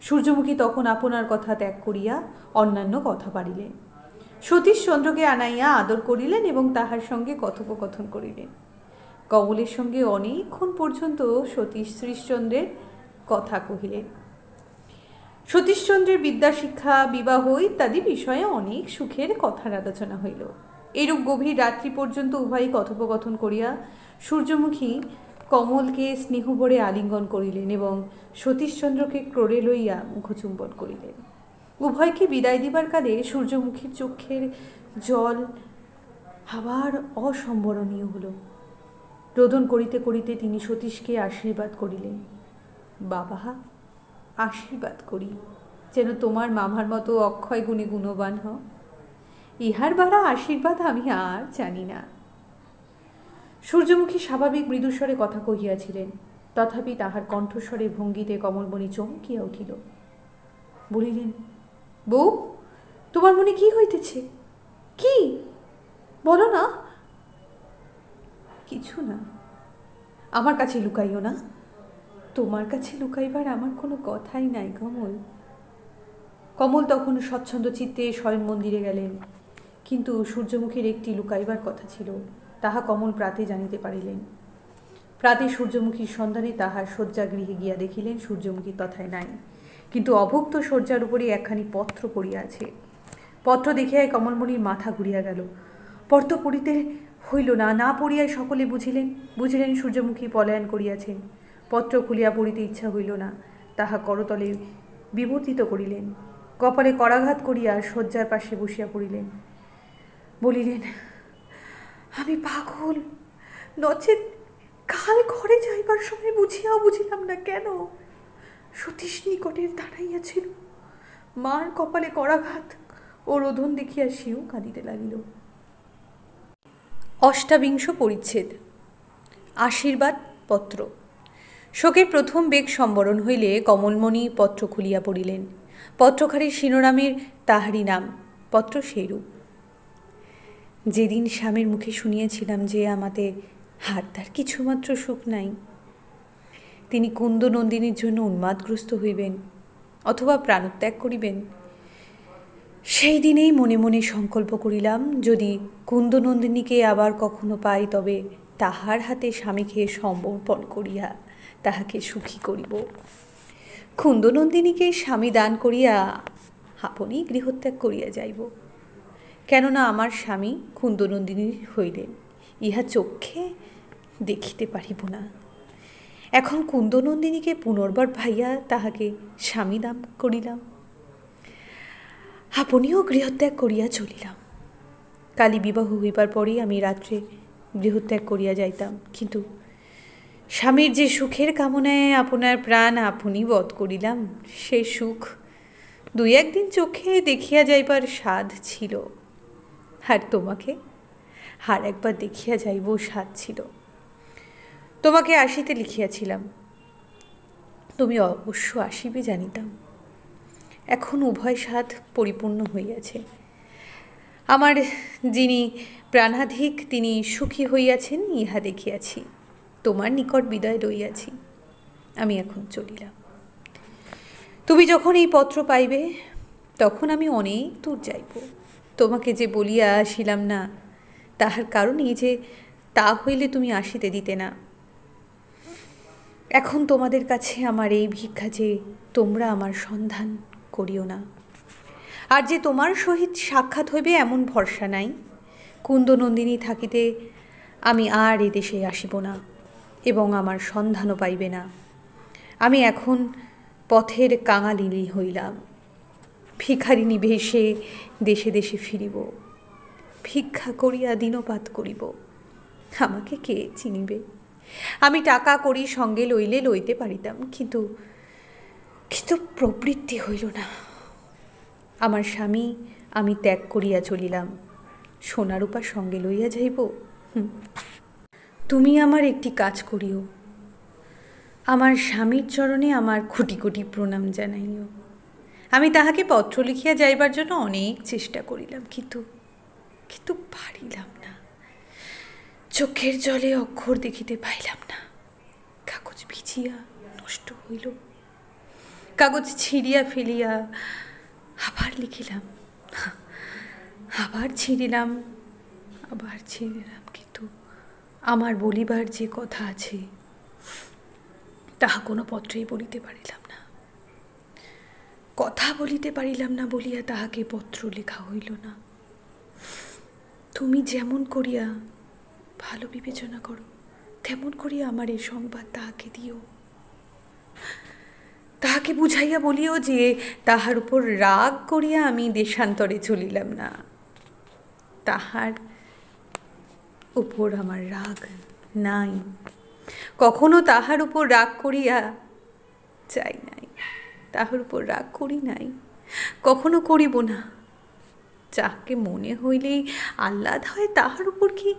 সূর্যমুখী তখন আপনার কথা ত্যাগ করিয়া অন্যান্য কথা পারিলেন। সতীশচন্দ্রকে আনাইয়া আদর করিলেন এবং তাহার সঙ্গে কথোপকথন করিলেন। কমলের সঙ্গে অনেকক্ষণ পর্যন্ত সতীশ শ্রীশচন্দ্রের কথা কহিলেন। সতীশচন্দ্রের বিদ্যাশিক্ষা, বিবাহ ইত্যাদি বিষয়ে অনেক সুখের কথার আলোচনা হইল। এরূপ গভীর রাত্রি পর্যন্ত উভয়ই কথোপকথন করিয়া সূর্যমুখী কমলকে স্নেহভরে আলিঙ্গন করিলেন এবং সতীশচন্দ্রকে ক্রোড়ে লইয়া মুখচুম্বন করিলেন। উভয়কে বিদায় দিবার কালে সূর্যমুখীর চক্ষের জল আবার অসম্বরণীয় হল। রোদন করিতে করিতে তিনি সতীশকে আশীর্বাদ করিলেন। বাবা, আশীর্বাদ করি যেন তোমার মামার মতো অক্ষয় গুণে গুণবান হও। ইহার বাড়া আশীর্বাদ আমি আর জানি না। সূর্যমুখী স্বাভাবিক মৃদুস্বরে কথা কহিয়াছিলেন, তথাপি তাহার কণ্ঠস্বরের ভঙ্গিতে কমলমণি চমকিয়া উঠিল। বলিলেন, বউ, তোমার মনে কি হইতেছে? কি বলো না? কিছু না, আমার কাছে লুকাইও না। তোমার কাছে লুকাইবার আমার কোনো কথাই নাই কমল। কমল তখন স্বচ্ছন্দ চিত্তে শয়ন মন্দিরে গেলেন, কিন্তু সূর্যমুখীর একটি লুকাইবার কথা ছিল, তাহা কমল প্রাতে জানিতে পারিলেন। প্রাতে সূর্যমুখীর সন্ধানে তাহার শয্যাগৃহে গিয়া দেখিলেন সূর্যমুখী তথায় নাই, কিন্তু অভুক্ত শয্যার উপরে একখানি পত্র পড়িয়া আছে। পত্র দেখিয়াই কমলমণির মাথা ঘুরিয়া গেল। পত্র পড়িতে হইল না, না পড়িয়াই সকলে বুঝিলেন সূর্যমুখী পলায়ন করিয়াছেন। পত্র খুলিয়া পড়িতে ইচ্ছা হইল না, তাহা করতলে বিবর্তিত করিলেন। কপালে করাঘাত করিয়া শয্যার পাশে বসিয়া পড়িলেন। বলিলেন, আমি পাগল, নচেৎ কাল ঘরে যাইবার সময় বুঝিলাম না কেন সতীশ নিকটের দাঁড়াইয়াছিল। মার কপালে করাঘাত ও রোদন দেখিয়া সেও কাঁদিতে লাগিল। অষ্টাবিংশ পরিচ্ছেদ। আশীর্বাদ পত্র। শোকের প্রথম বেগ সম্বরণ হইলে কমলমণি পত্র খুলিয়া পড়িলেন। পত্রখানির শিরোনামের তাহারই নাম, পত্র সেইরূপ। যেদিন স্বামীর মুখে শুনিয়াছিলাম যে আমাতে আর তার কিছুমাত্র সুখ নাই, তিনি কুন্দনন্দিনীর জন্য উন্মাদগ্রস্ত হইবেন অথবা প্রাণত্যাগ করিবেন। সেই দিনেই মনে মনে সংকল্প করিলাম, যদি কুন্দনন্দিনীকে আবার কখনো পাই তবে তাহার হাতে স্বামীকে সমর্পণ করিয়া তাহাকে সুখী করিব। কুন্দনন্দিনীকে স্বামী দান করিয়া আপনি গৃহত্যাগ করিয়া যাইব। কেননা আমার স্বামী কুন্দনন্দিনীর হইলেন, ইহা চক্ষে দেখিতে পারিব না। এখন কুন্দনন্দিনীকে পুনর্বার ভাইয়া তাহাকে স্বামী দান করিলাম, আপনিও গৃহত্যাগ করিয়া চলিলাম। কালী বিবাহ হইবার পরেই আমি রাত্রে গৃহত্যাগ করিয়া যাইতাম, কিন্তু স্বামীর যে সুখের কামনায় আপনার প্রাণ আপনি বধ করিলাম, সে সুখ দুই একদিন চোখে দেখিয়া যাইবার স্বাদ ছিল, আর তোমাকে আর একবার দেখিয়া যাইব স্বাদ ছিল। তোমাকে আসিতে লিখিয়াছিলাম, তুমি অবশ্য আসিবে জানিতাম। এখন উভয় স্বাদ পরিপূর্ণ হইয়াছে। আমার যিনি প্রাণাধিক তিনি সুখী হইয়াছেন ইহা দেখিয়াছি। তোমার নিকট বিদায় লইয়াছি, আমি এখন চলিলাম। তুমি যখন এই পত্র পাইবে তখন আমি অনেক দূর যাইব। তোমাকে যে বলিয়া আসিলাম না তাহার কারণ এই যে তা হইলে তুমি আসিতে দিতে না। এখন তোমাদের কাছে আমার এই ভিক্ষা যে তোমরা আমার সন্ধান করিও না। আর যে তোমার সহিত সাক্ষাৎ হইবে এমন ভরসা নাই। কুন্দনন্দিনী থাকিতে আমি আর এ দেশে আসিব না এবং আমার সন্ধানও পাইবে না। আমি এখন পথের কাঙালিনী হইলাম, ভিখারিণী বেশে দেশে দেশে ফিরিব, ভিক্ষা করিয়া দিনপাত করিব। আমাকে কে চিনিবে? আমি টাকা করি সঙ্গে লইলে লইতে পারিতাম, কিন্তু প্রবৃত্তি হইল না। আমার স্বামী আমি ত্যাগ করিয়া চলিলাম, সোনারূপা সঙ্গে লইয়া যাইব? তুমি আমার একটি কাজ করিও, আমার স্বামীর চরণে আমার কোটি কোটি প্রণাম জানাইও। আমি তাহাকে পত্র লিখিয়া যাইবার জন্য অনেক চেষ্টা করিলাম, কিন্তু পারিলাম না। চোখের জলে অক্ষর দেখিতে পাইলাম না। কাগজ ভিজিয়া নষ্ট হইল, কাগজ ছিঁড়িয়া ফেলিয়া আবার লিখিলাম, আবার ছিঁড়িলাম, কিন্তু আমার বলিবার যে কথা আছে তাহা কোনো পত্রেই বলিতে পারিলাম না। কথা বলিতে পারিলাম না বলিয়া তাহাকে পত্র লেখা হইল না। তুমি যেমন করিয়া ভালো বিবেচনা করো তেমন করিয়া আমার এই সংবাদ তাহাকে দিও। তাহাকে বুঝাইয়া বলিও যে তাহার উপর রাগ করিয়া আমি দেশান্তরে চলিলাম না। তাহার উপর আমার রাগ নাই, কখনো তাহার উপর রাগ করিয়া চাই নাই, তাহার উপর রাগ করি নাই, কখনো করিব না। যাকে মনে হইলেই আহ্লাদ হয় তাহার উপর কি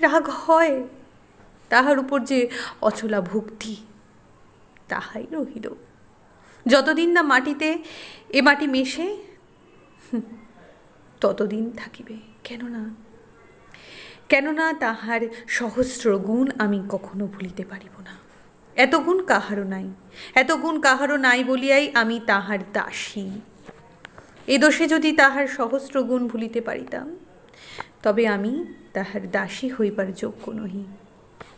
রাগ হয়? তাহার উপর যে অচলা ভক্তি তাহাই রহিল। যতদিন না মাটিতে এ মাটি মেশে ততদিন থাকিবে। কেননা তাহার সহস্র গুণ আমি কখনো ভুলিতে পারিব না। এত গুণ কাহারও নাই, এত গুণ কাহারও নাই বলিয়াই আমি তাহার দাসী। এ দোষে যদি তাহার সহস্র গুণ ভুলিতে পারিতাম তবে আমি তাহার দাসী হইবার যোগ্য নহি।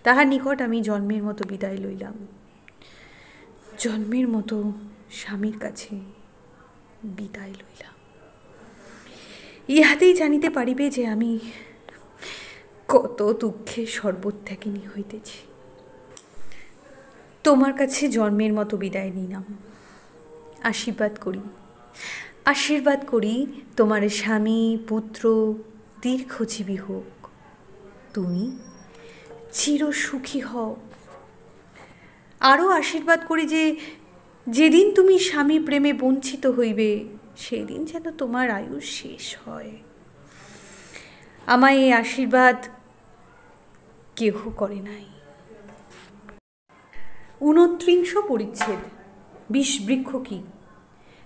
তাহার নিকট আমি জন্মের মতো বিদায় লইলাম, জন্মের মতো স্বামীর কাছে বিদায় লইলাম। ইহাতেই জানিতে পারিবে যে আমি কত দুঃখে সর্বত্যাগিনী হইতেছি। তোমার কাছে জন্মের মতো বিদায় নিলাম। আশীর্বাদ করি তোমার স্বামী পুত্র দীর্ঘজীবী হোক, তুমি চির সুখী হও। আরও আশীর্বাদ করি যে যেদিন তুমি স্বামী প্রেমে বঞ্চিত হইবে সেই দিন যেন তোমার আয়ু শেষ হয়। আমায় এই আশীর্বাদ কেহ করে নাই। 29 পরিচ্ছেদ। বিষবৃক্ষ কি?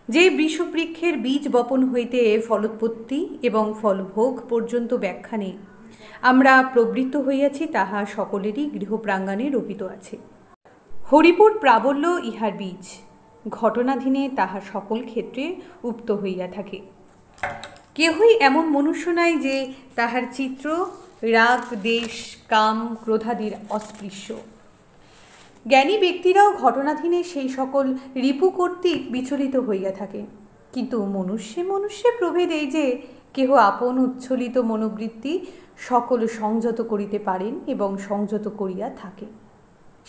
যে বৃষবৃক্ষের বীজ বপন হইতে ফলোৎপত্তি এবং ফলভোগ পর্যন্ত ব্যাখ্যানে আমরা প্রবৃত্ত হইয়াছি তাহা সকলেরই গৃহপ্রাঙ্গণে রোপিত আছে। হরিপুর প্রাবল্য ইহার বীজ, ঘটনাধীনে তাহা সকল ক্ষেত্রে উক্ত হইয়া থাকে। কেহই এমন মনুষ্য নাই যে তাহার চিত্র রাগ, দেশ, কাম, ক্রোধাদির অস্পৃশ্য। জ্ঞানী ব্যক্তিরাও ঘটনাধীনে সেই সকল রিপু কর্তৃক বিচলিত হইয়া থাকে। কিন্তু মনুষ্যে মনুষ্যে প্রভেদ এই যে কেহ আপন উচ্ছ্বলিত মনোবৃত্তি সকল সংযত করিতে পারেন এবং সংযত করিয়া থাকে,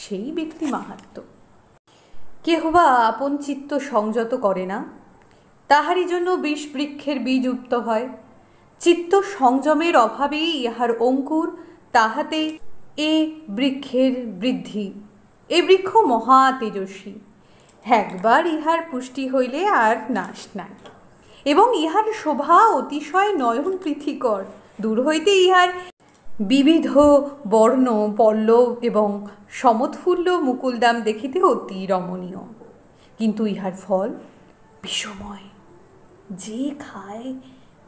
সেই ব্যক্তি মাহাত্ম্য। কেহ বা আপন চিত্ত সংযত করে না, তাহারই জন্য বিষ বৃক্ষের বীজ উক্ত হয়। চিত্ত সংযমের অভাবেই ইহার অঙ্কুর, তাহাতে এ বৃক্ষের বৃদ্ধি। এ বৃক্ষ মহা তেজস্বী, একবার ইহার পুষ্টি হইলে আর নাশ নাই, এবং ইহার শোভা অতিশয় নয়ন প্রীতিকর। দূর হইতে ইহার বিবিধ বর্ণ, পল্লব এবং সমৎফুল্ল মুকুলদাম দেখিতে অতি রমণীয়, কিন্তু ইহার ফল বিষময়, যে খায়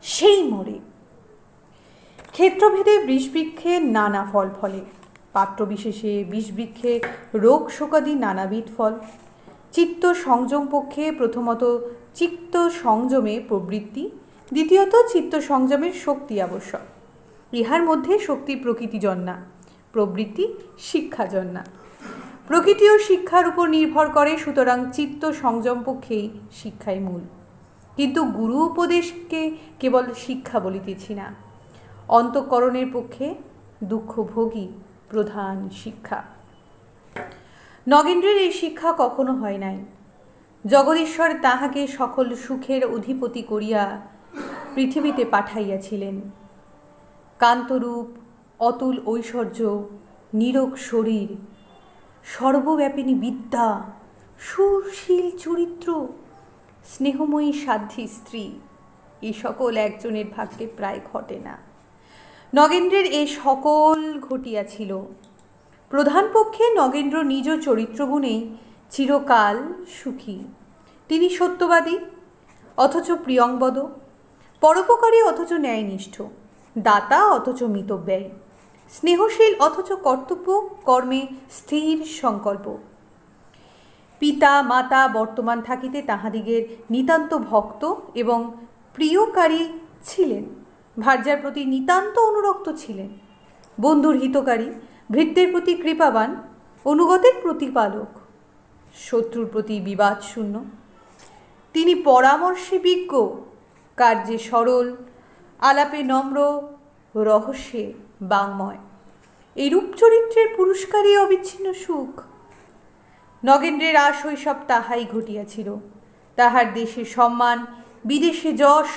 সেই মরে। ক্ষেত্রভেদে বৃষবৃক্ষে নানা ফল ফলে, পাত্র বিশেষে বিষবৃক্ষে রোগ শোকাদি নানাবিধ ফল। চিত্ত সংযম পক্ষে প্রথমত চিত্ত সংযমে প্রবৃত্তি, দ্বিতীয়ত চিত্ত সংযমের শক্তি আবশ্যক। ইহার মধ্যে শক্তি প্রকৃতি জন্যা, প্রবৃত্তি শিক্ষা জন্যা। প্রকৃতি ও শিক্ষার উপর নির্ভর করে, সুতরাং চিত্ত সংযম পক্ষেই শিক্ষাই মূল। কিন্তু গুরু উপদেশকে কেবল শিক্ষা বলিতেছি না, অন্তঃকরণের পক্ষে দুঃখভোগী প্রধান শিক্ষা। নগেন্দ্রের এই শিক্ষা কখনো হয় নাই। জগদীশ্বর তাহাকে সকল সুখের অধিপতি করিয়া পৃথিবীতে পাঠাইয়াছিলেন। কান্তরূপ, অতুল ঐশ্বর্য, নীরোগ শরীর, সর্বব্যাপিনী বিদ্যা, সুশীল চরিত্র, স্নেহময়ী সাধ্বী স্ত্রী, এই সকল একজনের ভাগ্যে প্রায় ঘটে না। নগেন্দ্রের এ সকল ঘটিয়াছিল। প্রধান পক্ষে নগেন্দ্র নিজ চরিত্রগুণেই চিরকাল সুখী। তিনি সত্যবাদী অথচ প্রিয়ংবদ, পরোপকারী অথচ ন্যায়নিষ্ঠ, দাতা অথচ মিতব্যয়ী, স্নেহশীল অথচ কর্তব্য কর্মে স্থির সংকল্প। পিতা মাতা বর্তমান থাকিতে তাহাদিগের নিতান্ত ভক্ত এবং প্রিয়কারী ছিলেন, ভার্যার প্রতি নিতান্ত অনুরক্ত ছিলেন, বন্ধুর হিতকারী, ভৃত্যের প্রতি কৃপাবান, অনুগতের প্রতিপালক, শত্রুর প্রতি বিবাদ শূন্য। তিনি পরামর্শে বিজ্ঞ, কার্যে সরল, আলাপে নম্র, রহস্যে বাঙ্ময়। এই রূপ চরিত্রের পুরস্কারই অবিচ্ছিন্ন সুখ। নগেন্দ্রের আশৈশব তাহাই ঘটিয়াছিল। তাহার দেশে সম্মান, বিদেশে যশ,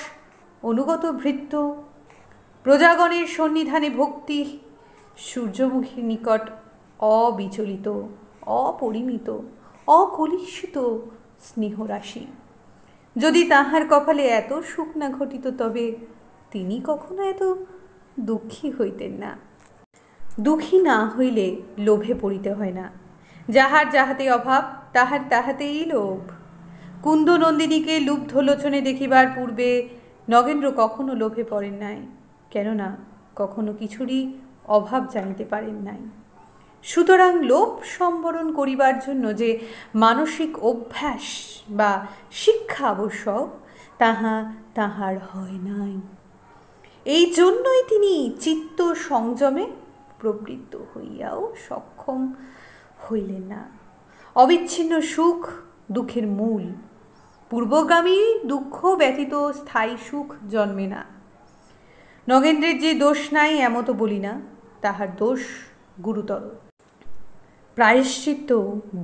অনুগত ভৃত্য, প্রজাগণের সন্নিধানে ভক্তি, সূর্যমুখীর নিকট অবিচলিত, অপরিমিত, অকলুষিত স্নেহরাশি। যদি তাহার কপালে এত সুখ না ঘটিত, তবে তিনি কখনো এত দুঃখী হইতেন না। দুঃখী না হইলে লোভে পড়িতে হয় না। যাহার যাহাতে অভাব, তাহার তাহাতেই লোভ। কুন্দ নন্দিনীকে লুব্ধ লোচনে দেখিবার পূর্বে নগেন্দ্র কখনো লোভে পড়েন নাই, কেননা কখনো কিছুরই অভাব জানিতে পারেন নাই। সুতরাং লোভ সম্বরণ করিবার জন্য যে মানসিক অভ্যাস বা শিক্ষা আবশ্যক, তাহা তাহার হয় নাই। এই জন্যই তিনি চিত্ত সংযমে প্রবৃত্ত হইয়াও সক্ষম হইলেন না। অবিচ্ছিন্ন সুখ দুঃখের মূল। পূর্বগামী দুঃখ ব্যতীত স্থায়ী সুখ জন্মে না। নগেন্দ্রের যে দোষ নাই এমতো বলি না, তাহার দোষ গুরুতর। প্রায়শ্চিত্ত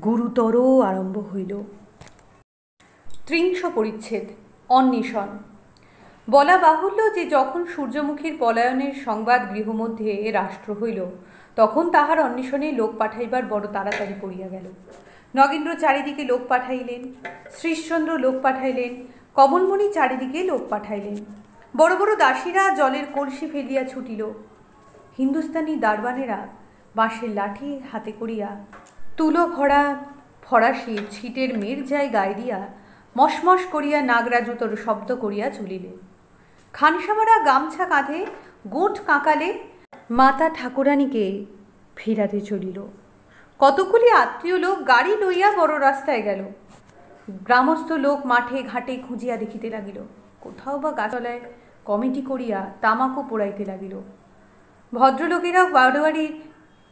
গুরুতর আরম্ভ হইল। ৩০ পরিচ্ছেদ অন্বেষণ। বলা বাহুল্য যে যখন সূর্যমুখীর পলায়নের সংবাদ গৃহমধ্যে রাষ্ট্র হইল, তখন তাহার অন্বেষণে লোক পাঠাইবার বড় তাড়াতাড়ি পড়িয়া গেল। নগেন্দ্র চারিদিকে লোক পাঠাইলেন, শ্রীশচন্দ্র লোক পাঠাইলেন, কমলমণি চারিদিকে লোক পাঠাইলেন। বড় বড় দাসীরা জলের কলসি ফেলিয়া ছুটিল। হিন্দুস্তানি দারবানেরা বাঁশের লাঠি হাতে করিয়া তুলো ভরা ফরাসি ছিটের মেরজায় গায়ে দিয়া মশমশ করিয়া নাগরা জুতোর শব্দ করিয়া চলিলেন। খানসামারা গামছা কাঁধে গোট কাঁকালে মাতা ঠাকুরানীকে ফেরাতে চলিল। কতগুলি আত্মীয় লোক গাড়ি লইয়া বড় রাস্তায় গেল। গ্রামস্থ লোক মাঠে ঘাটে খুঁজিয়া দেখিতে লাগিল, কোথাও বা গাছতলায় কমিটি করিয়া তামাকও পোড়াইতে লাগিল। ভদ্রলোকেরাও বারোয়ারির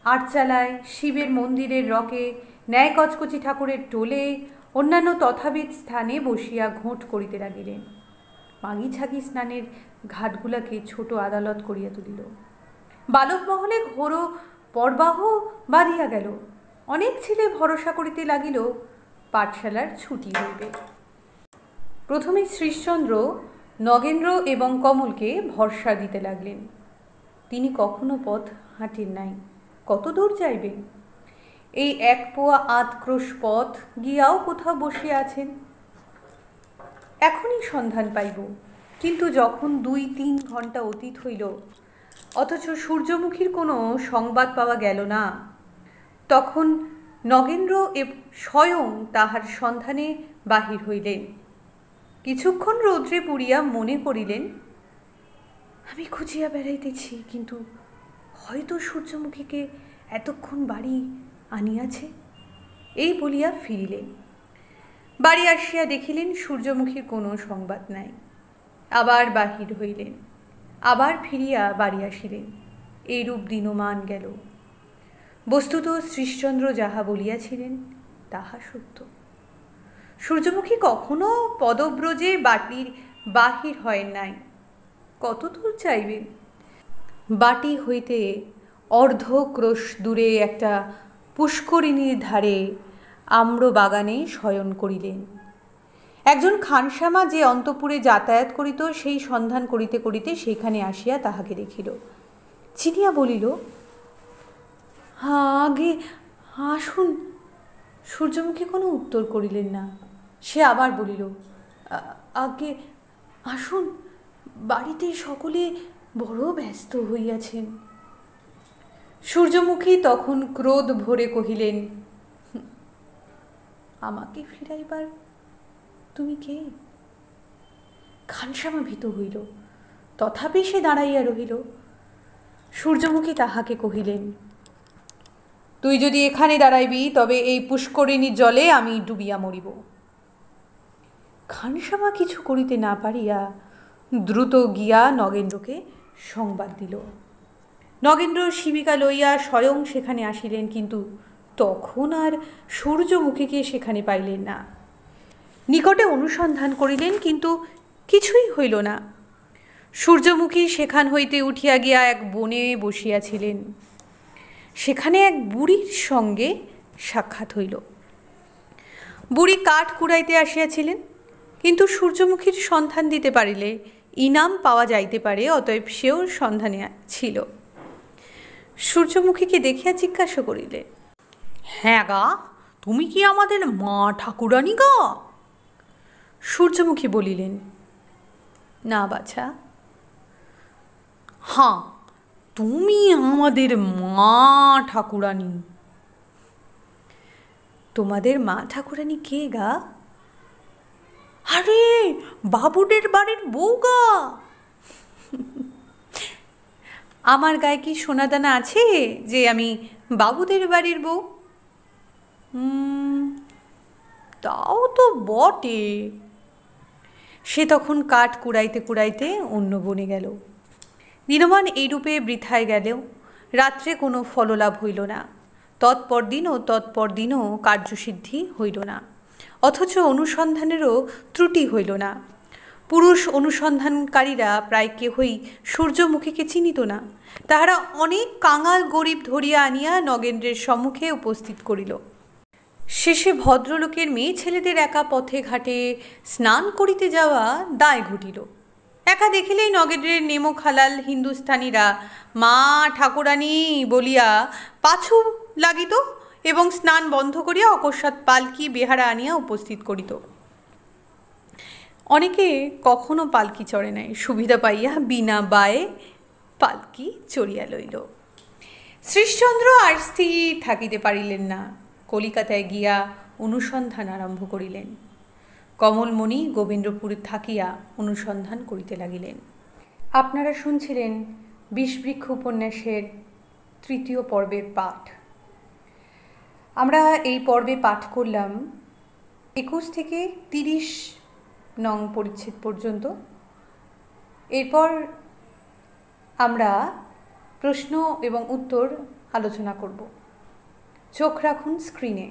আটচালায়, শিবের মন্দিরের রকে, ন্যায় কচকচি ঠাকুরের টোলে, অন্যান্য তথাবিধ স্থানে বসিয়া ঘোঁট করিতে লাগিলেন। মাগি ছাগি স্নানের ঘাটগুলাকে ছোট আদালত করিয়া তুলিল। বালক মহলে ঘোর পরবাহ বাঁধিয়া গেল। অনেক ছেলে ভরসা করিতে লাগিল পাঠশালার ছুটি হইবে। প্রথমে শ্রীশচন্দ্র নগেন্দ্র এবং কমলকে ভরসা দিতে লাগলেন। তিনি কখনো পথ হাঁটেন নাই, কত দূর যাইবেন? এই 1 পোয়া 8 ক্রোশ পথ গিয়াও কোথাও বসিয়া আছেন। এখনই সন্ধান পাইব। কিন্তু যখন 2-3 ঘণ্টা অতীত হইল, অথচ সূর্যমুখীর কোনো সংবাদ পাওয়া গেল না, তখন নগেন্দ্র স্বয়ং তাহার সন্ধানে বাহির হইলেন। কিছুক্ষণ রৌদ্রে পুড়িয়া মনে করিলেন, আমি খুঁজিয়া বেড়াইতেছি, কিন্তু হয়তো সূর্যমুখীকে এতক্ষণ বাড়ি আনিয়াছে, এই বলিয়া ফিরিলেন। বাড়ি আসিয়া দেখিলেন সূর্যমুখীর কোনো সংবাদ নাই। আবার বাহির হইলেন, আবার ফিরিয়া বাড়ি আসিলেন। এইরূপ দিনমান গেল। বস্তুত শ্রীশচন্দ্র যাহা বলিয়াছিলেন তাহা সত্য। সূর্যমুখী কখনো পদব্রজে বাটির বাহির হয় নাই। কত দূর চাইবেন? বাটি হইতে অর্ধ ক্রোশ দূরে একটা পুষ্করিণীর ধারে আম্র বাগানে শয়ন করিলেন। একজন খানসামা যে অন্তঃপুরে যাতায়াত করিত, সেই সন্ধান করিতে করিতে সেইখানে আসিয়া তাহাকে দেখিল। চিনিয়া বলিল, আগে আসুন। সূর্যমুখী কোনো উত্তর করিলেন না। সে আবার বলিল, আগে আসুন, বাড়িতে সকলে বড় ব্যস্ত হইয়াছেন। সূর্যমুখী তখন ক্রোধ ভরে কহিলেন, আমাকে ফিরাইবার তুমি কে? খানসামা ভীত হইল, তথাপি সে দাঁড়াইয়া রহিল। সূর্যমুখী তাহাকে কহিলেন, তুই যদি এখানে দাঁড়াইবি, তবে এই পুষ্করিণীর জলে আমি ডুবিয়া মরিব। খানসামা কিছু করিতে না পারিয়া দ্রুত গিয়া নগেন্দ্রকে সংবাদ দিল। নগেন্দ্র শিবিকা লইয়া স্বয়ং সেখানে আসিলেন, কিন্তু তখন আর সূর্যমুখীকে সেখানে পাইলেন না। নিকটে অনুসন্ধান করিলেন, কিন্তু কিছুই হইল না। সূর্যমুখী সেখান হইতে উঠিয়া গিয়া এক বনে বসিয়াছিলেন। সেখানে এক বুড়ির সঙ্গে সাক্ষাৎ হইল। বুড়ি কাঠ কুড়াইতে আসিয়াছিলেন, কিন্তু সূর্যমুখীর সন্ধান দিতে পারিলে ইনাম পাওয়া যাইতে পারে, অতএব সেও সন্ধানে ছিল। সূর্যমুখীকে দেখিয়া জিজ্ঞাসা করিলেন, হ্যাঁ গা, তুমি কি আমাদের মা ঠাকুরানী গা? সূর্যমুখী বলিলেন, না বাছা। হ্যাঁ, তুমি আমাদের মা ঠাকুরানী। তোমাদের মা ঠাকুরানী কে গা? আরে, বাবুদের বাড়ির বউ গা। আমার গায়ে কি সোনাদানা আছে যে আমি বাবুদের বাড়ির বউ? তাও তো বটে। সে তখন কাঠ কুড়াইতে কুড়াইতে অন্য বনে গেল। দিনমান এইরূপে বৃথায় গেলেও রাত্রে কোনো ফললাভ হইল না। তৎপর দিনও কার্যসিদ্ধি হইল না, অথচ অনুসন্ধানেরও ত্রুটি হইল না। পুরুষ অনুসন্ধানকারীরা প্রায় কেহই সূর্যমুখীকে চিনিত না। তাহারা অনেক কাঙাল গরিব ধরিয়া আনিয়া নগেন্দ্রের সম্মুখে উপস্থিত করিল। শেষে ভদ্রলোকের মেয়ে ছেলেদের একা পথে ঘাটে স্নান করিতে যাওয়া দায় ঘটিল। একা দেখিলেই নগেন্দ্রের নেমো খালাল হিন্দুস্থানীরা মা ঠাকুরানী বলিয়া পাছু লাগিত এবং স্নান বন্ধ করিয়া অকস্মাৎ পালকি বেহারা আনিয়া উপস্থিত করিত। অনেকে কখনো পালকি চড়ে নাই, সুবিধা পাইয়া বিনা বায়ে পালকি চড়িয়া লইল। শ্রীশচন্দ্র আর স্থির থাকিতে পারিলেন না। কলিকাতায় গিয়া অনুসন্ধান আরম্ভ করিলেন। কমলমণি গোবিন্দপুরে থাকিয়া অনুসন্ধান করিতে লাগিলেন। আপনারা শুনছিলেন বিষবৃক্ষ উপন্যাসের 3য় পর্বের পাঠ। আমরা এই পর্বে পাঠ করলাম 21 থেকে 30 নং পরিচ্ছেদ পর্যন্ত। এরপর আমরা প্রশ্ন এবং উত্তর আলোচনা করব। চোখ রাখুন স্ক্রিনে।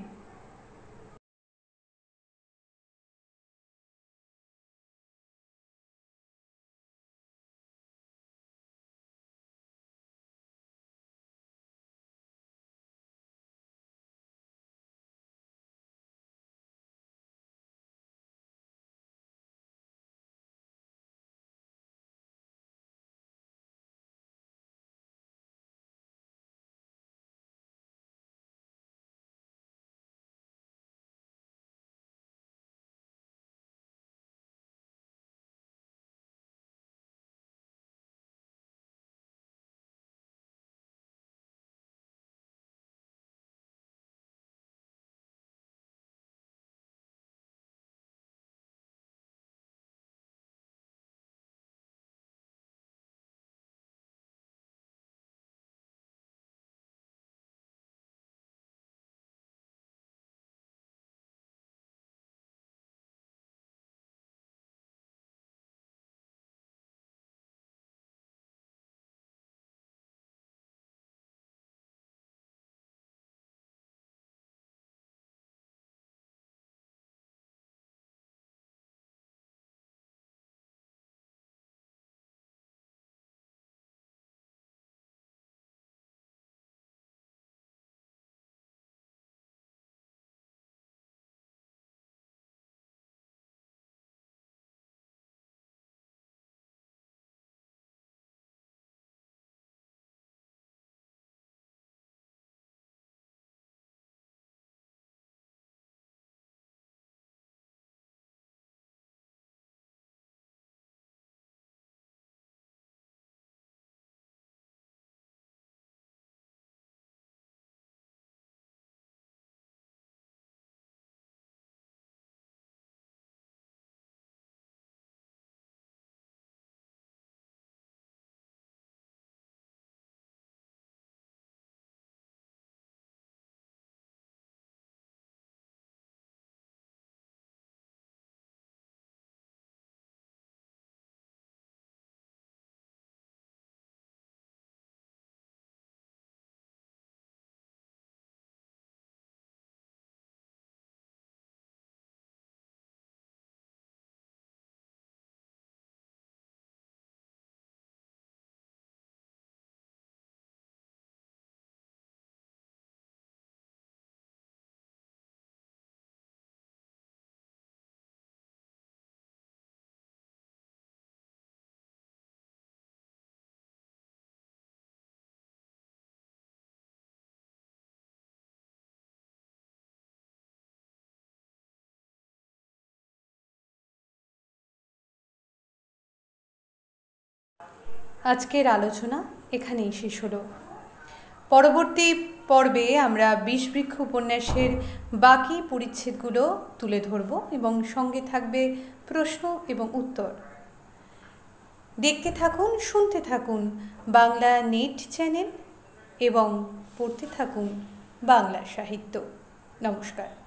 আজকের আলোচনা এখানেই শেষ হলো। পরবর্তী পর্বে আমরা বিষবৃক্ষ উপন্যাসের বাকি পরিচ্ছেদগুলো তুলে ধরব এবং সঙ্গে থাকবে প্রশ্ন এবং উত্তর। দেখতে থাকুন, শুনতে থাকুন বাংলা নেট চ্যানেল এবং পড়তে থাকুন বাংলা সাহিত্য। নমস্কার।